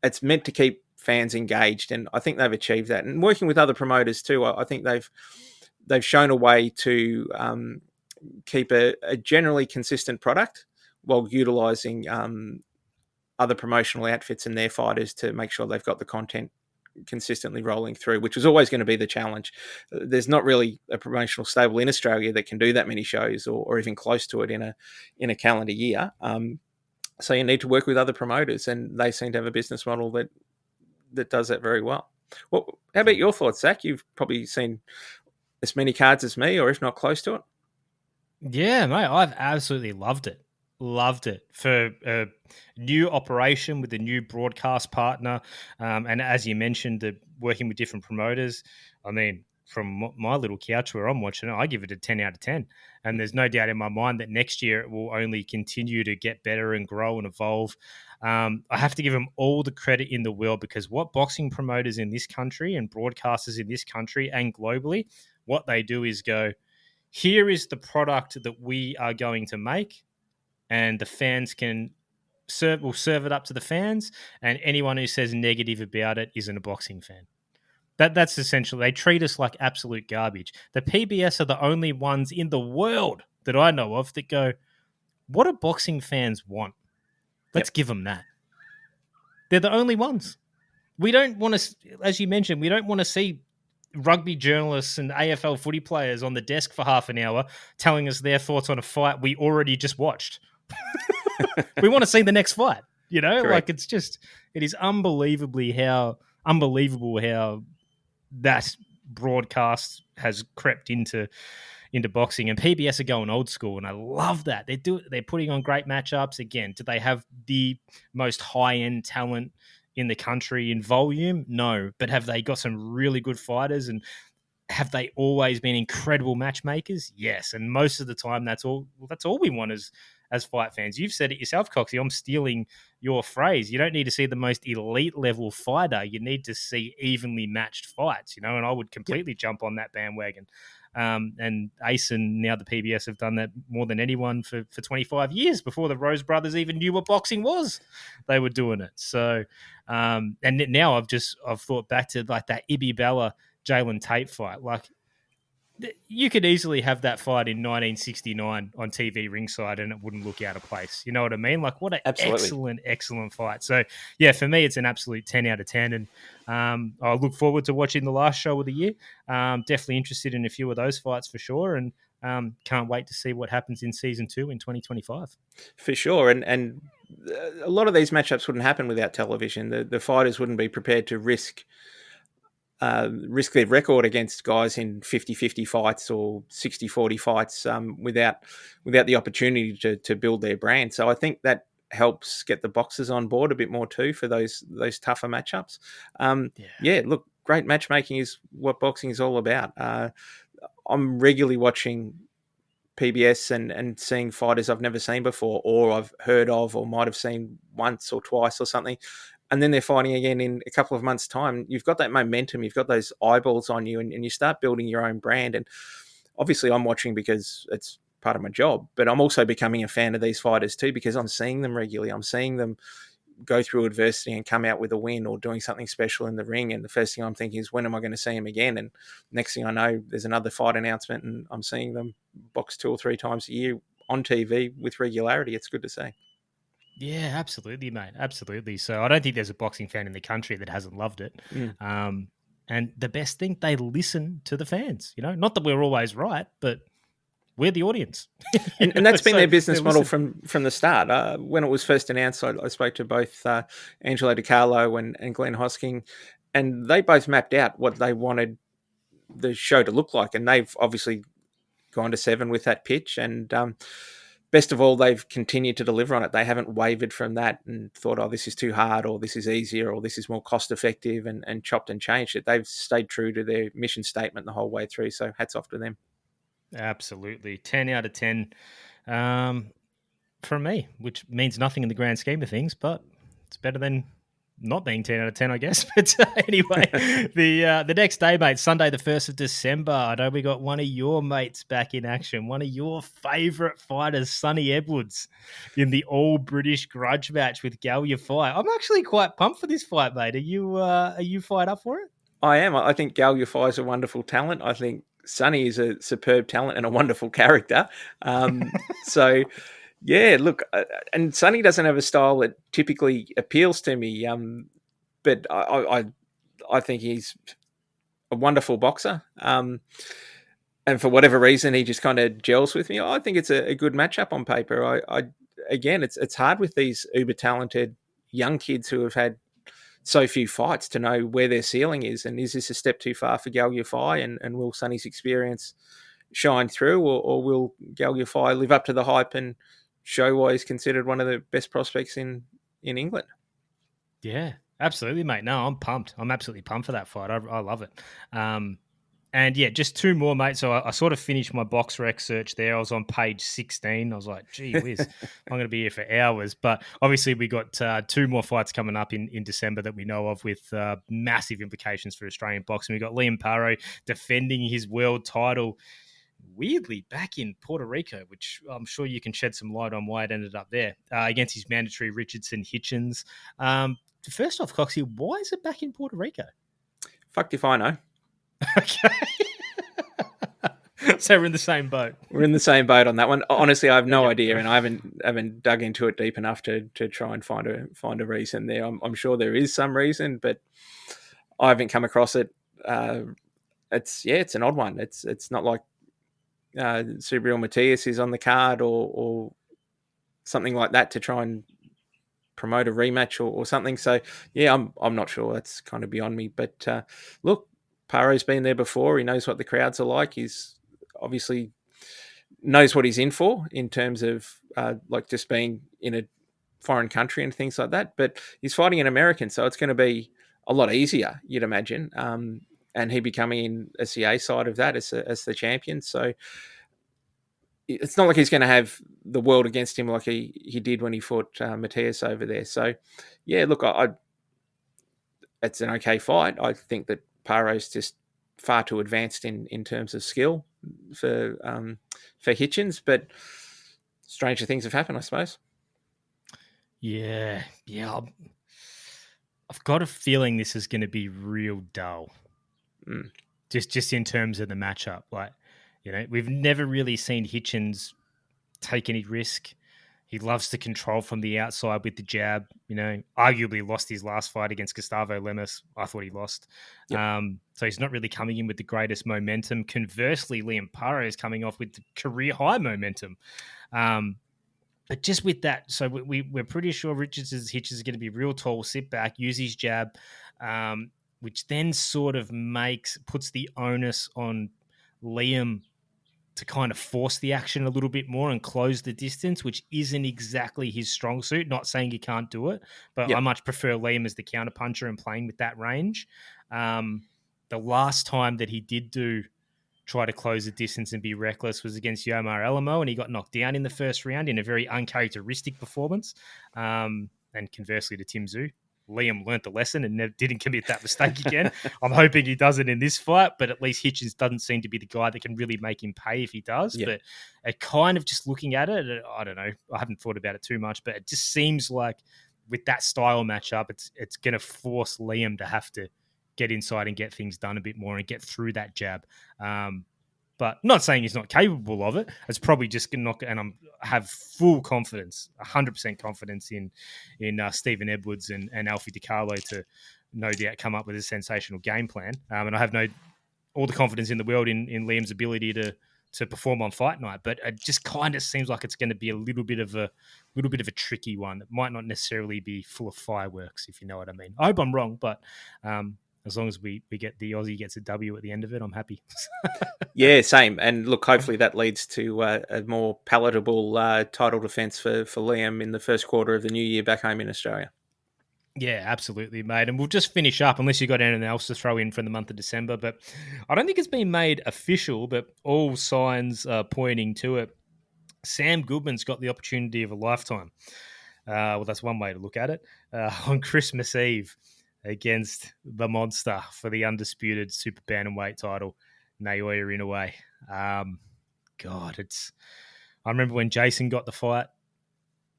Speaker 3: it's meant to keep fans engaged, and I think they've achieved that. And working with other promoters too, I think they've shown a way to keep a generally consistent product while utilising other promotional outfits and their fighters to make sure they've got the content consistently rolling through, which was always going to be the challenge. There's not really a promotional stable in Australia that can do that many shows or even close to it in a calendar year. So you need to work with other promoters, and they seem to have a business model that does that very well. Well, how about your thoughts, Zach? You've probably seen as many cards as me, or if not close to it.
Speaker 2: Yeah, mate, I've absolutely loved it. For a new operation with a new broadcast partner. And as you mentioned, working with different promoters. I mean, from my little couch where I'm watching it, I give it a 10 out of 10. And there's no doubt in my mind that next year it will only continue to get better and grow and evolve. I have to give them all the credit in the world, because what boxing promoters in this country and broadcasters in this country and globally, what they do is go, here is the product that we are going to make, and the fans will serve it up to the fans, and anyone who says negative about it isn't a boxing fan. That's essentially, they treat us like absolute garbage. The PBS are the only ones in the world that I know of that go, what do boxing fans want? Let's give them that. They're the only ones. We don't want to, as you mentioned, we don't want to see rugby journalists and AFL footy players on the desk for half an hour telling us their thoughts on a fight we already just watched. We want to see the next fight, Correct. Like it is unbelievable how that broadcast has crept into boxing, and PBS are going old school, and I love that. They're putting on great matchups. Again, do they have the most high-end talent in the country in volume? No, but have they got some really good fighters, and have they always been incredible matchmakers? Yes, and most of the time that's all we want as fight fans. You've said it yourself, Coxie. I'm stealing your phrase. You don't need to see the most elite level fighter. You need to see evenly matched fights, and I would completely jump on that bandwagon. And Ace and now the PBS have done that more than anyone for 25 years. Before the Rose brothers even knew what boxing was, they were doing it. So, and now I've thought back to like that Ibby Bella Jalen Tate fight. Like, you could easily have that fight in 1969 on TV ringside and it wouldn't look out of place. You know what I mean? Like, what an excellent fight. So, yeah, for me, it's an absolute 10 out of 10. And I look forward to watching the last show of the year. Definitely interested in a few of those fights for sure. And can't wait to see what happens in season 2 in 2025.
Speaker 3: For sure. And a lot of these matchups wouldn't happen without television. The fighters wouldn't be prepared to risk their record against guys in 50-50 fights or 60-40 fights without the opportunity to build their brand. So I think that helps get the boxers on board a bit more too for those tougher matchups. Look, great matchmaking is what boxing is all about. I'm regularly watching PBS and seeing fighters I've never seen before or I've heard of or might have seen once or twice or something. And then they're fighting again in a couple of months' time. You've got that momentum. You've got those eyeballs on you and you start building your own brand. And obviously I'm watching because it's part of my job, but I'm also becoming a fan of these fighters too because I'm seeing them regularly. I'm seeing them go through adversity and come out with a win or doing something special in the ring. And the first thing I'm thinking is, when am I going to see him again? And next thing I know, there's another fight announcement and I'm seeing them box 2 or 3 times a year on TV with regularity. It's good to see.
Speaker 2: Yeah, absolutely, mate. Absolutely. So I don't think there's a boxing fan in the country that hasn't loved it. And the best thing, they listen to the fans. Not that we're always right, but we're the audience.
Speaker 3: And that's been their business model from the start. When it was first announced, I spoke to both Angelo DiCarlo and Glenn Hosking, and they both mapped out what they wanted the show to look like. And they've obviously gone to 7 with that pitch. And best of all, they've continued to deliver on it. They haven't wavered from that and thought, oh, this is too hard or this is easier or this is more cost effective and chopped and changed it. They've stayed true to their mission statement the whole way through. So hats off to them.
Speaker 2: Absolutely. 10 out of 10 from me, which means nothing in the grand scheme of things, but it's better than not being 10 out of 10, I guess. But anyway, the next day, mate, Sunday, the 1st of December, I know we got one of your mates back in action, one of your favourite fighters, Sonny Edwards, in the all-British grudge match with Gal Yafai. I'm actually quite pumped for this fight, mate. Are you fired up for it?
Speaker 3: I am. I think Gal Yafai is a wonderful talent. I think Sonny is a superb talent and a wonderful character. So... yeah, look, and Sonny doesn't have a style that typically appeals to me, but I think he's a wonderful boxer, and for whatever reason, he just kind of gels with me. I think it's a good matchup on paper. Again, it's hard with these uber talented young kids who have had so few fights to know where their ceiling is, and is this a step too far for Gal Yafai, and will Sonny's experience shine through, or will Gal Yafai live up to the hype and show why he's considered one of the best prospects in England?
Speaker 2: Yeah, absolutely, mate. No, I'm pumped. I'm absolutely pumped for that fight. I love it. And yeah, just 2 more, mate. So I sort of finished my box rec search there. I was on page 16. I was like, gee whiz, I'm going to be here for hours. But obviously we got 2 more fights coming up in December that we know of with massive implications for Australian boxing. We got Liam Paro defending his world title, weirdly back in Puerto Rico, which I'm sure you can shed some light on why it ended up there, against his mandatory Richardson Hitchens. First off, Coxie, why is it back in Puerto Rico?
Speaker 3: Fucked if I know.
Speaker 2: Okay. So we're in the same boat.
Speaker 3: We're in the same boat on that one. Honestly, I have no idea, and I haven't dug into it deep enough to try and find a reason there. I'm sure there is some reason, but I haven't come across it. It's an odd one. It's not like Subriel Matias is on the card or something like that to try and promote a rematch or something. So yeah, I'm not sure. That's kind of beyond me. But look, Paro's been there before. He knows what the crowds are like. He's obviously knows what he's in for in terms of like just being in a foreign country and things like that. But he's fighting an American, so it's going to be a lot easier, you'd imagine. And he becoming in a CA side of that as the champion. So it's not like he's going to have the world against him like he did when he fought Mateus over there. So, yeah, look, it's an okay fight. I think that Paro's just far too advanced in terms of skill for Hitchens, but stranger things have happened, I suppose.
Speaker 2: Yeah. I've got a feeling this is going to be real dull. Just in terms of the matchup. Like, we've never really seen Hitchens take any risk. He loves to control from the outside with the jab. Arguably lost his last fight against Gustavo Lemus. I thought he lost. Yep. So he's not really coming in with the greatest momentum. Conversely, Liam Paro is coming off with career high momentum. But just with that, so we're pretty sure Hitchens is going to be real tall, sit back, use his jab, which then sort of puts the onus on Liam to kind of force the action a little bit more and close the distance, which isn't exactly his strong suit. Not saying he can't do it, but I much prefer Liam as the counter puncher and playing with that range. The last time that he did try to close the distance and be reckless was against Yomar Elamo, and he got knocked down in the first round in a very uncharacteristic performance. And conversely to Tim Tszyu, Liam learnt the lesson and didn't commit that mistake again. I'm hoping he doesn't in this fight, but at least Hitchens doesn't seem to be the guy that can really make him pay if he does. Yeah. But it kind of just looking at it, I don't know. I haven't thought about it too much, but it just seems like with that style matchup, it's going to force Liam to have to get inside and get things done a bit more and get through that jab. But not saying he's not capable of it. It's probably just not, and I have full confidence, 100% confidence in Stephen Edwards and Alfie DiCarlo to no doubt come up with a sensational game plan. And I have all the confidence in the world in Liam's ability to perform on fight night. But it just kind of seems like it's going to be a little bit of a tricky one that might not necessarily be full of fireworks, if you know what I mean. I hope I'm wrong, but as long as we get the Aussie gets a W at the end of it, I'm happy.
Speaker 3: Yeah, same. And look, hopefully that leads to a more palatable title defence for Liam in the first quarter of the new year back home in Australia.
Speaker 2: Yeah, absolutely, mate. And we'll just finish up, unless you've got anything else to throw in for the month of December. But I don't think it's been made official, but all signs are pointing to it. Sam Goodman's got the opportunity of a lifetime. Well, that's one way to look at it. On Christmas Eve, against the monster for the undisputed super bantamweight title, Naoya Inoue. I remember when Jason got the fight,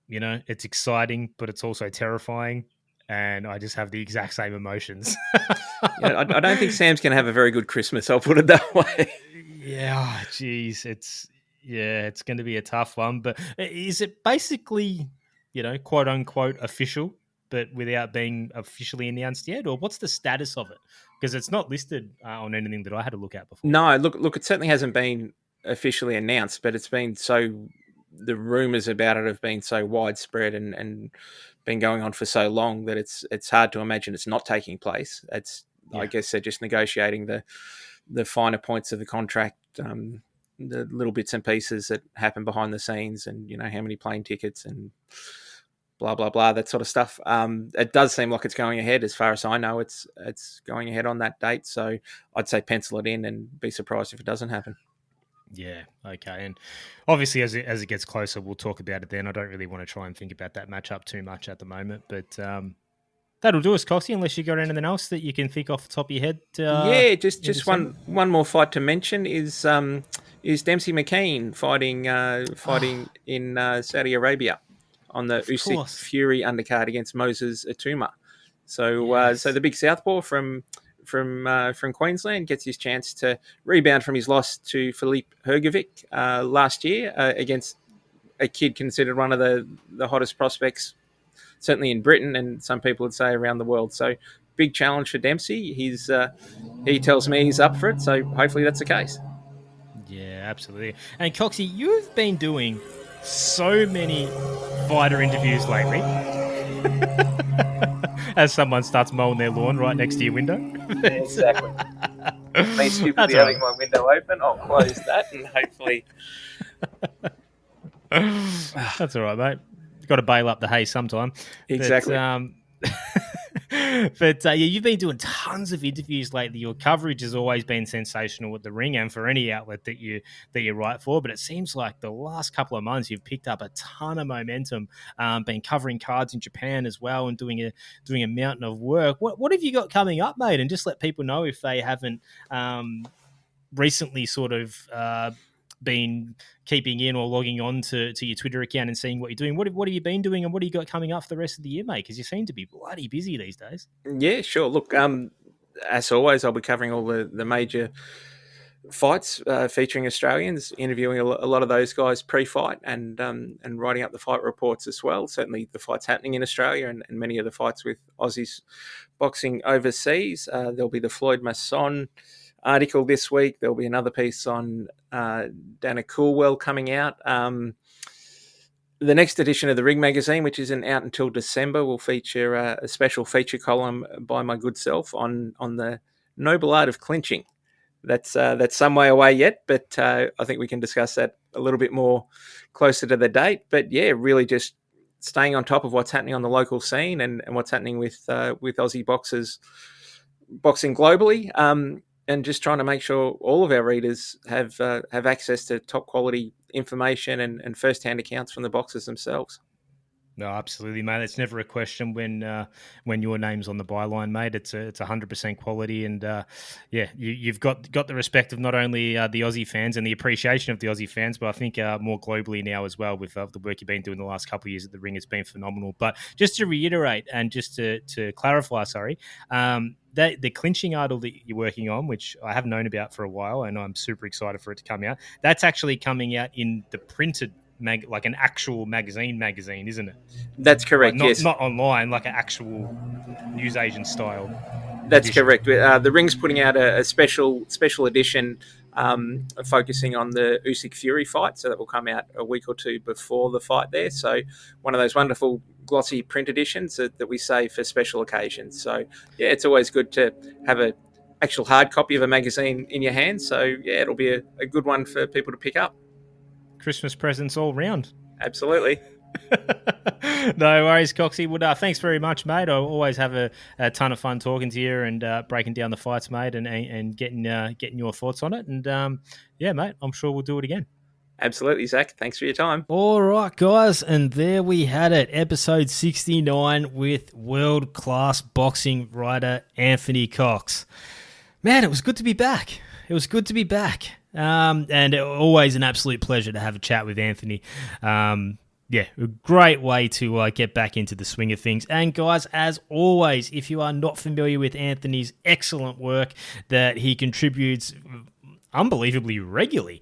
Speaker 2: it's exciting, but it's also terrifying. And I just have the exact same emotions.
Speaker 3: I don't think Sam's going to have a very good Christmas. I'll put it that way.
Speaker 2: Yeah, geez. It's going to be a tough one. But is it basically, quote unquote official, but without being officially announced yet? Or what's the status of it? Because it's not listed on anything that I had to look at before.
Speaker 3: No, look, it certainly hasn't been officially announced, but it's been the rumours about it have been so widespread and been going on for so long that it's hard to imagine it's not taking place. I guess they're just negotiating the finer points of the contract, the little bits and pieces that happen behind the scenes, and how many plane tickets and blah, blah, blah, that sort of stuff. It does seem like it's going ahead. As far as I know, it's going ahead on that date. So I'd say pencil it in and be surprised if it doesn't happen.
Speaker 2: Yeah, okay. And obviously as it gets closer, we'll talk about it then. I don't really want to try and think about that matchup too much at the moment. But that'll do us, Cocksy, unless you got anything else that you can think off the top of your head.
Speaker 3: Just one more fight to mention is Dempsey McKean fighting in Saudi Arabia on the Usyk Fury undercard against Moses Atuma. So so the big southpaw from Queensland gets his chance to rebound from his loss to Filip Hrgovic last year against a kid considered one of the hottest prospects, certainly in Britain, and some people would say around the world. So big challenge for Dempsey. He tells me he's up for it, so hopefully that's the case.
Speaker 2: Yeah, absolutely. And Coxie, you've been doing so many fighter interviews lately. As someone starts mowing their lawn right next to your window.
Speaker 3: Yeah, exactly. Me stupidly having my window open, I'll close that and hopefully...
Speaker 2: That's all right, mate. You've got to bail up the hay sometime.
Speaker 3: Exactly.
Speaker 2: But, But yeah, you've been doing tons of interviews lately. Your coverage has always been sensational at the Ring and for any outlet that you write for. But it seems like the last couple of months you've picked up a ton of momentum. Been covering cards in Japan as well and doing a mountain of work. What have you got coming up, mate? And just let people know if they haven't recently sort of been keeping in or logging on to your Twitter account and seeing what you're doing. What have you been doing and what do you got coming up for the rest of the year, mate? Because you seem to be bloody busy these days.
Speaker 3: Yeah, sure. Look, as always, I'll be covering all the major fights featuring Australians, interviewing a lot of those guys pre-fight and writing up the fight reports as well. Certainly the fights happening in Australia and many of the fights with Aussies boxing overseas. There'll be the Floyd Masson article this week. There'll be another piece on Dana Coolwell coming out. The next edition of the Ring magazine, which isn't out until December, will feature a special feature column by my good self on the noble art of clinching. That's some way away yet, but I think we can discuss that a little bit more closer to the date. But yeah, really just staying on top of what's happening on the local scene and what's happening with Aussie boxers boxing globally. And just trying to make sure all of our readers have access to top quality information and first-hand accounts from the boxers themselves.
Speaker 2: No, absolutely, mate. It's never a question when your name's on the byline, mate. It's 100% quality, and you've got the respect of not only the Aussie fans and the appreciation of the Aussie fans, but I think more globally now as well with the work you've been doing the last couple of years at the Ring. It's been phenomenal. But just to reiterate and just to clarify, the clinching article that you're working on, which I have known about for a while, and I'm super excited for it to come out. That's actually coming out in the printed like an actual magazine, isn't it?
Speaker 3: That's correct.
Speaker 2: Like
Speaker 3: yes,
Speaker 2: not online, like an actual newsagent style.
Speaker 3: That's
Speaker 2: edition.
Speaker 3: correct. The Ring's putting out a special edition focusing on the Usyk Fury fight, so that will come out a week or two before the fight there. So one of those wonderful glossy print editions that we save for special occasions. So yeah, it's always good to have a actual hard copy of a magazine in your hand. So yeah, it'll be a good one for people to pick up.
Speaker 2: Christmas presents all round.
Speaker 3: Absolutely.
Speaker 2: No worries, Cocksy. Well, thanks very much, mate. I always have a ton of fun talking to you and breaking down the fights, mate, and getting your thoughts on it. And yeah, mate, I'm sure we'll do it again.
Speaker 3: Absolutely, Zach. Thanks for your time.
Speaker 2: All right, guys, and there we had it, episode 69 with world-class boxing writer Anthony Cox. Man, it was good to be back. And always an absolute pleasure to have a chat with Anthony. Yeah, a great way to get back into the swing of things. And guys, as always, if you are not familiar with Anthony's excellent work that he contributes unbelievably regularly,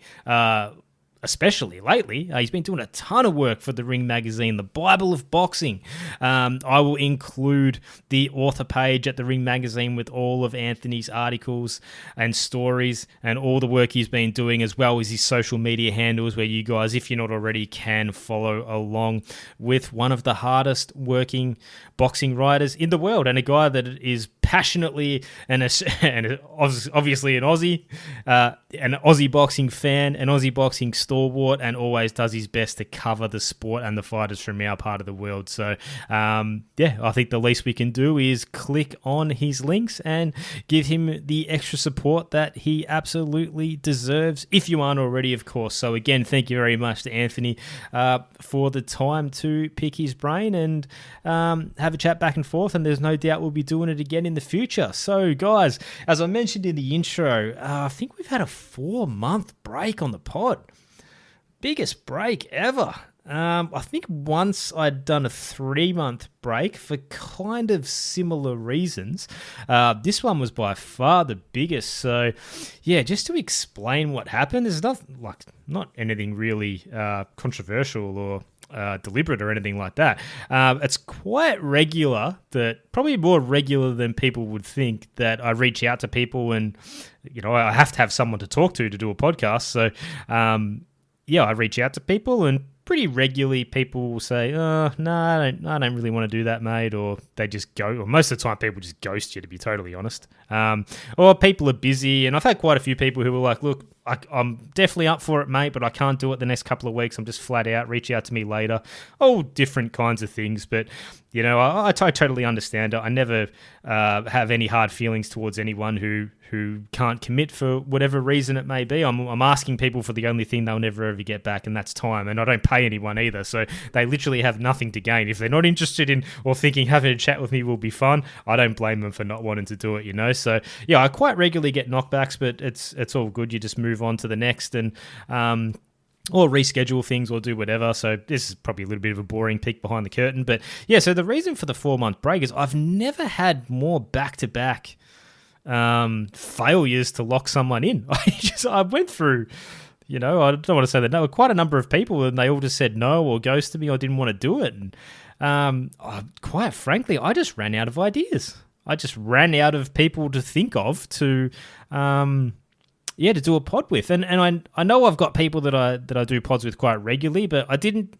Speaker 2: especially lately, he's been doing a ton of work for the Ring magazine, the Bible of Boxing. I will include the author page at the Ring magazine with all of Anthony's articles and stories and all the work he's been doing, as well as his social media handles, where you guys, if you're not already, can follow along with one of the hardest working boxing writers in the world, and a guy that is passionately and obviously an Aussie boxing fan, an Aussie boxing stalwart, and always does his best to cover the sport and the fighters from our part of the world. So yeah, I think the least we can do is click on his links and give him the extra support that he absolutely deserves, if you aren't already, of course. So again, thank you very much to Anthony for the time to pick his brain and have a chat back and forth, and there's no doubt we'll be doing it again in the future. So guys, as I mentioned in the intro, I think we've had a 4-month break on the pod. Biggest break ever. I think once I'd done a 3-month break for kind of similar reasons. This one was by far the biggest. So yeah, just to explain what happened, there's not anything really controversial or deliberate or anything like that. It's quite regular, probably more regular than people would think, that I reach out to people and, I have to have someone to talk to do a podcast. So yeah, I reach out to people, and pretty regularly people will say, no, I don't really want to do that, mate, or they just go, or most of the time people just ghost you, to be totally honest. Or people are busy, and I've had quite a few people who were like, look, I'm definitely up for it, mate, but I can't do it the next couple of weeks. I'm just flat out. Reach out to me later. All different kinds of things. But, you know, I totally understand it. I never have any hard feelings towards anyone who can't commit for whatever reason it may be. I'm asking people for the only thing they'll never ever get back, and that's time. And I don't pay anyone either, so they literally have nothing to gain. If they're not interested in or thinking having a chat with me will be fun, I don't blame them for not wanting to do it, you know? So, yeah, I quite regularly get knockbacks, but it's all good. You just move on to the next and or reschedule things or do whatever. So this is probably a little bit of a boring peek behind the curtain. But, yeah, so the reason for the 4-month break is I've never had more back-to-back failures to lock someone in. I went through, you know, I don't want to say that, no, quite a number of people, and they all just said no or ghosted me or didn't want to do it. And quite frankly, I just ran out of ideas. I just ran out of people to think of to do a pod with. And I know I've got people that I do pods with quite regularly, but I didn't,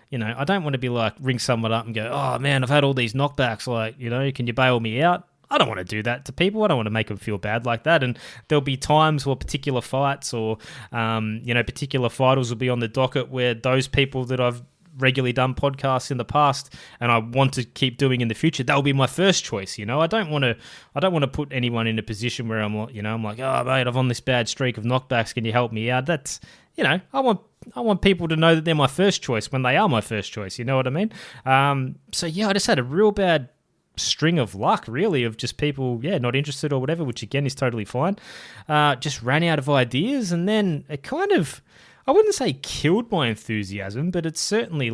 Speaker 2: you know, I don't want to be like, ring someone up and go, oh man, I've had all these knockbacks, like, you know, can you bail me out? I don't want to do that to people. I don't want to make them feel bad like that. And there'll be times or particular fights or, particular fighters will be on the docket where those people that I've regularly done podcasts in the past and I want to keep doing in the future, that'll be my first choice. You know, I don't want to put anyone in a position where I'm like, oh mate, I'm on this bad streak of knockbacks. Can you help me out? That's, you know, I want people to know that they're my first choice when they are my first choice. You know what I mean? So yeah, I just had a real bad string of luck, really, of just people, not interested or whatever, which again is totally fine. Just ran out of ideas, and then it kind of, I wouldn't say killed my enthusiasm, but it's certainly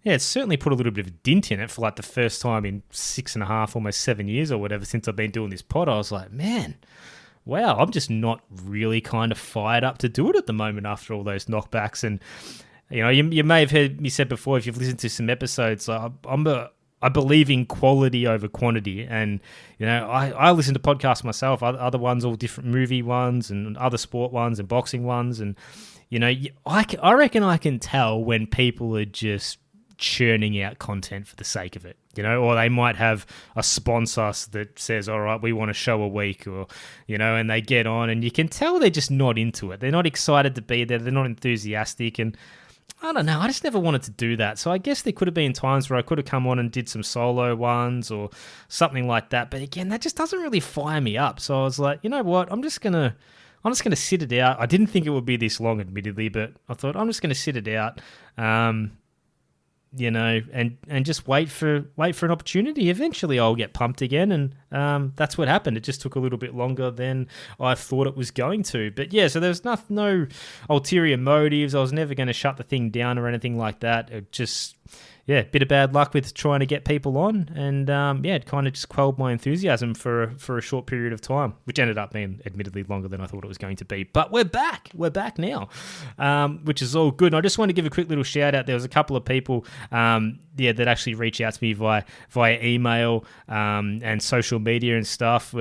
Speaker 2: it's certainly put a little bit of a dint in it for like the first time in 6.5, almost 7 years or whatever since I've been doing this pod. I was like, man, wow, I'm just not really kind of fired up to do it at the moment after all those knockbacks. And, you know, you may have heard me said before, if you've listened to some episodes, I believe in quality over quantity, and you know I listen to podcasts myself, other ones, all different movie ones and other sport ones and boxing ones, and you know I reckon I can tell when people are just churning out content for the sake of it, you know, or they might have a sponsor that says, all right, we want a show a week, or you know, and they get on, and you can tell they're just not into it. They're not excited to be there. They're not enthusiastic, and I don't know. I just never wanted to do that. So I guess there could have been times where I could have come on and did some solo ones or something like that. But again, that just doesn't really fire me up. So I was like, you know what? I'm just gonna sit it out. I didn't think it would be this long, admittedly, but I thought I'm just gonna sit it out. You know, and just wait for an opportunity. Eventually I'll get pumped again, and that's what happened. It just took a little bit longer than I thought it was going to. But yeah, so there's no ulterior motives. I was never going to shut the thing down or anything like that. It just, bit of bad luck with trying to get people on, and it kind of just quelled my enthusiasm for a short period of time, which ended up being admittedly longer than I thought it was going to be. But we're back now, which is all good. And I just want to give a quick little shout out. There was a couple of people that actually reached out to me via email and social media and stuff,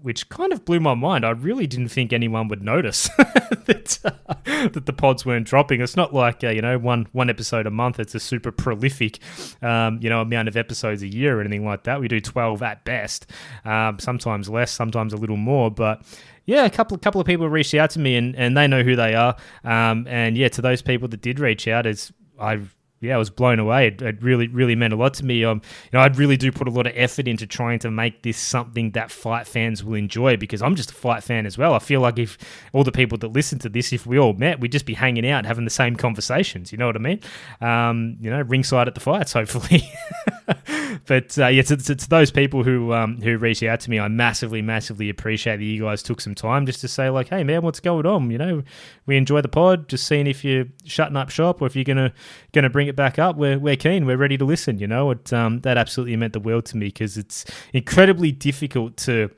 Speaker 2: which kind of blew my mind. I really didn't think anyone would notice that the pods weren't dropping. It's not like one episode a month. It's a super prolific amount of episodes a year or anything like that. We do 12 at best, sometimes less, sometimes a little more. But yeah, a couple of people reached out to me, and they know who they are. To those people that did reach out, I was blown away. It really, really meant a lot to me. I really do put a lot of effort into trying to make this something that fight fans will enjoy, because I'm just a fight fan as well. I feel like if all the people that listen to this, if we all met, we'd just be hanging out, having the same conversations. You know what I mean? Ringside at the fights, hopefully. But to those people who reached out to me, I massively, massively appreciate that you guys took some time just to say like, hey man, what's going on? You know, we enjoy the pod. Just seeing if you're shutting up shop or if you're gonna bring it back up. We're keen. We're ready to listen. You know, that absolutely meant the world to me, because it's incredibly difficult to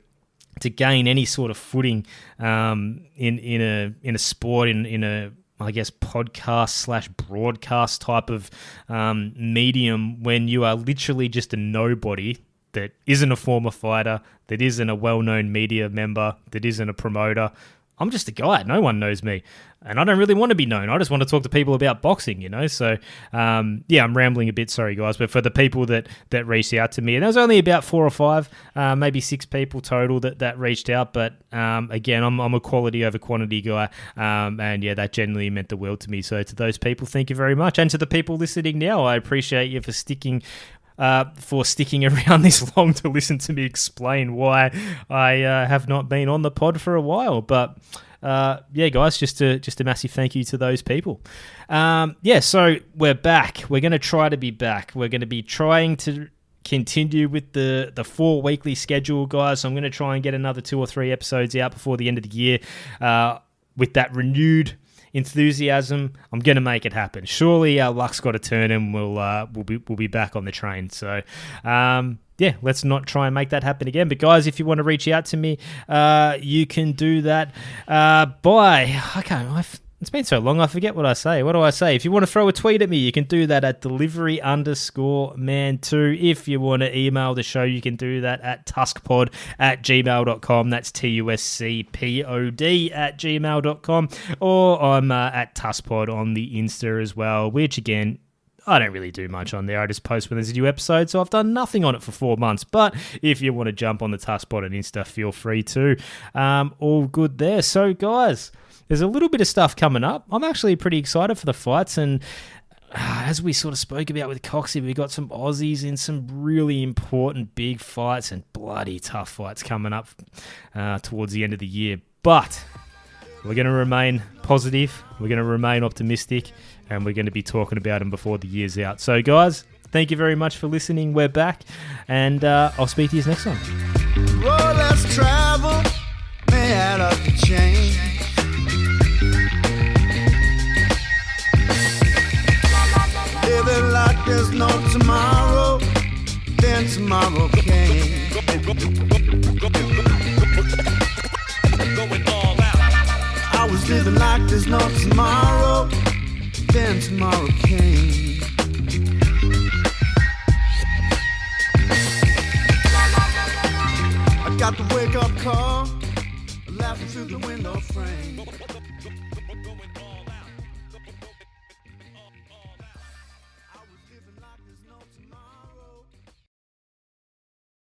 Speaker 2: gain any sort of footing in a sport, in a, I guess, podcast/broadcast type of medium, when you are literally just a nobody that isn't a former fighter, that isn't a well-known media member, that isn't a promoter. I'm just a guy. No one knows me. And I don't really want to be known. I just want to talk to people about boxing, you know? So, I'm rambling a bit. Sorry, guys. But for the people that reached out to me, and there was only about 4 or 5, maybe 6 people total that reached out. But, again, I'm a quality over quantity guy. And, that generally meant the world to me. So to those people, thank you very much. And to the people listening now, I appreciate you for sticking around this long to listen to me explain why I have not been on the pod for a while. But guys, just a massive thank you to those people. So we're back. We're going to try to be back. We're going to be trying to continue with the 4 weekly schedule, guys. So I'm going to try and get another 2 or 3 episodes out before the end of the year with that renewed enthusiasm. I'm going to make it happen. Surely our luck's got to turn and we'll be back on the train. So, let's not try and make that happen again. But guys, if you want to reach out to me, you can do that it's been so long, I forget what I say. What do I say? If you want to throw a tweet at me, you can do that at delivery_man2. If you want to email the show, you can do that at tuskpod@gmail.com. That's TUSCPOD@gmail.com. Or I'm at tuskpod on the Insta as well, which again, I don't really do much on there. I just post when there's a new episode, so I've done nothing on it for 4 months. But if you want to jump on the TUSCpod and Insta, feel free to. All good there. So, guys, there's a little bit of stuff coming up. I'm actually pretty excited for the fights, and as we sort of spoke about with Cocksy, we've got some Aussies in some really important big fights and bloody tough fights coming up towards the end of the year. But we're going to remain positive, we're going to remain optimistic, and we're going to be talking about them before the year's out. So, guys, thank you very much for listening. We're back, and I'll speak to you next time.
Speaker 4: Well, let's travel, may add up the change. Living like there's no tomorrow, then tomorrow came.
Speaker 1: Going all out.
Speaker 4: I was living like there's no tomorrow, then tomorrow came. I got the wake-up call, laughing through the window frame.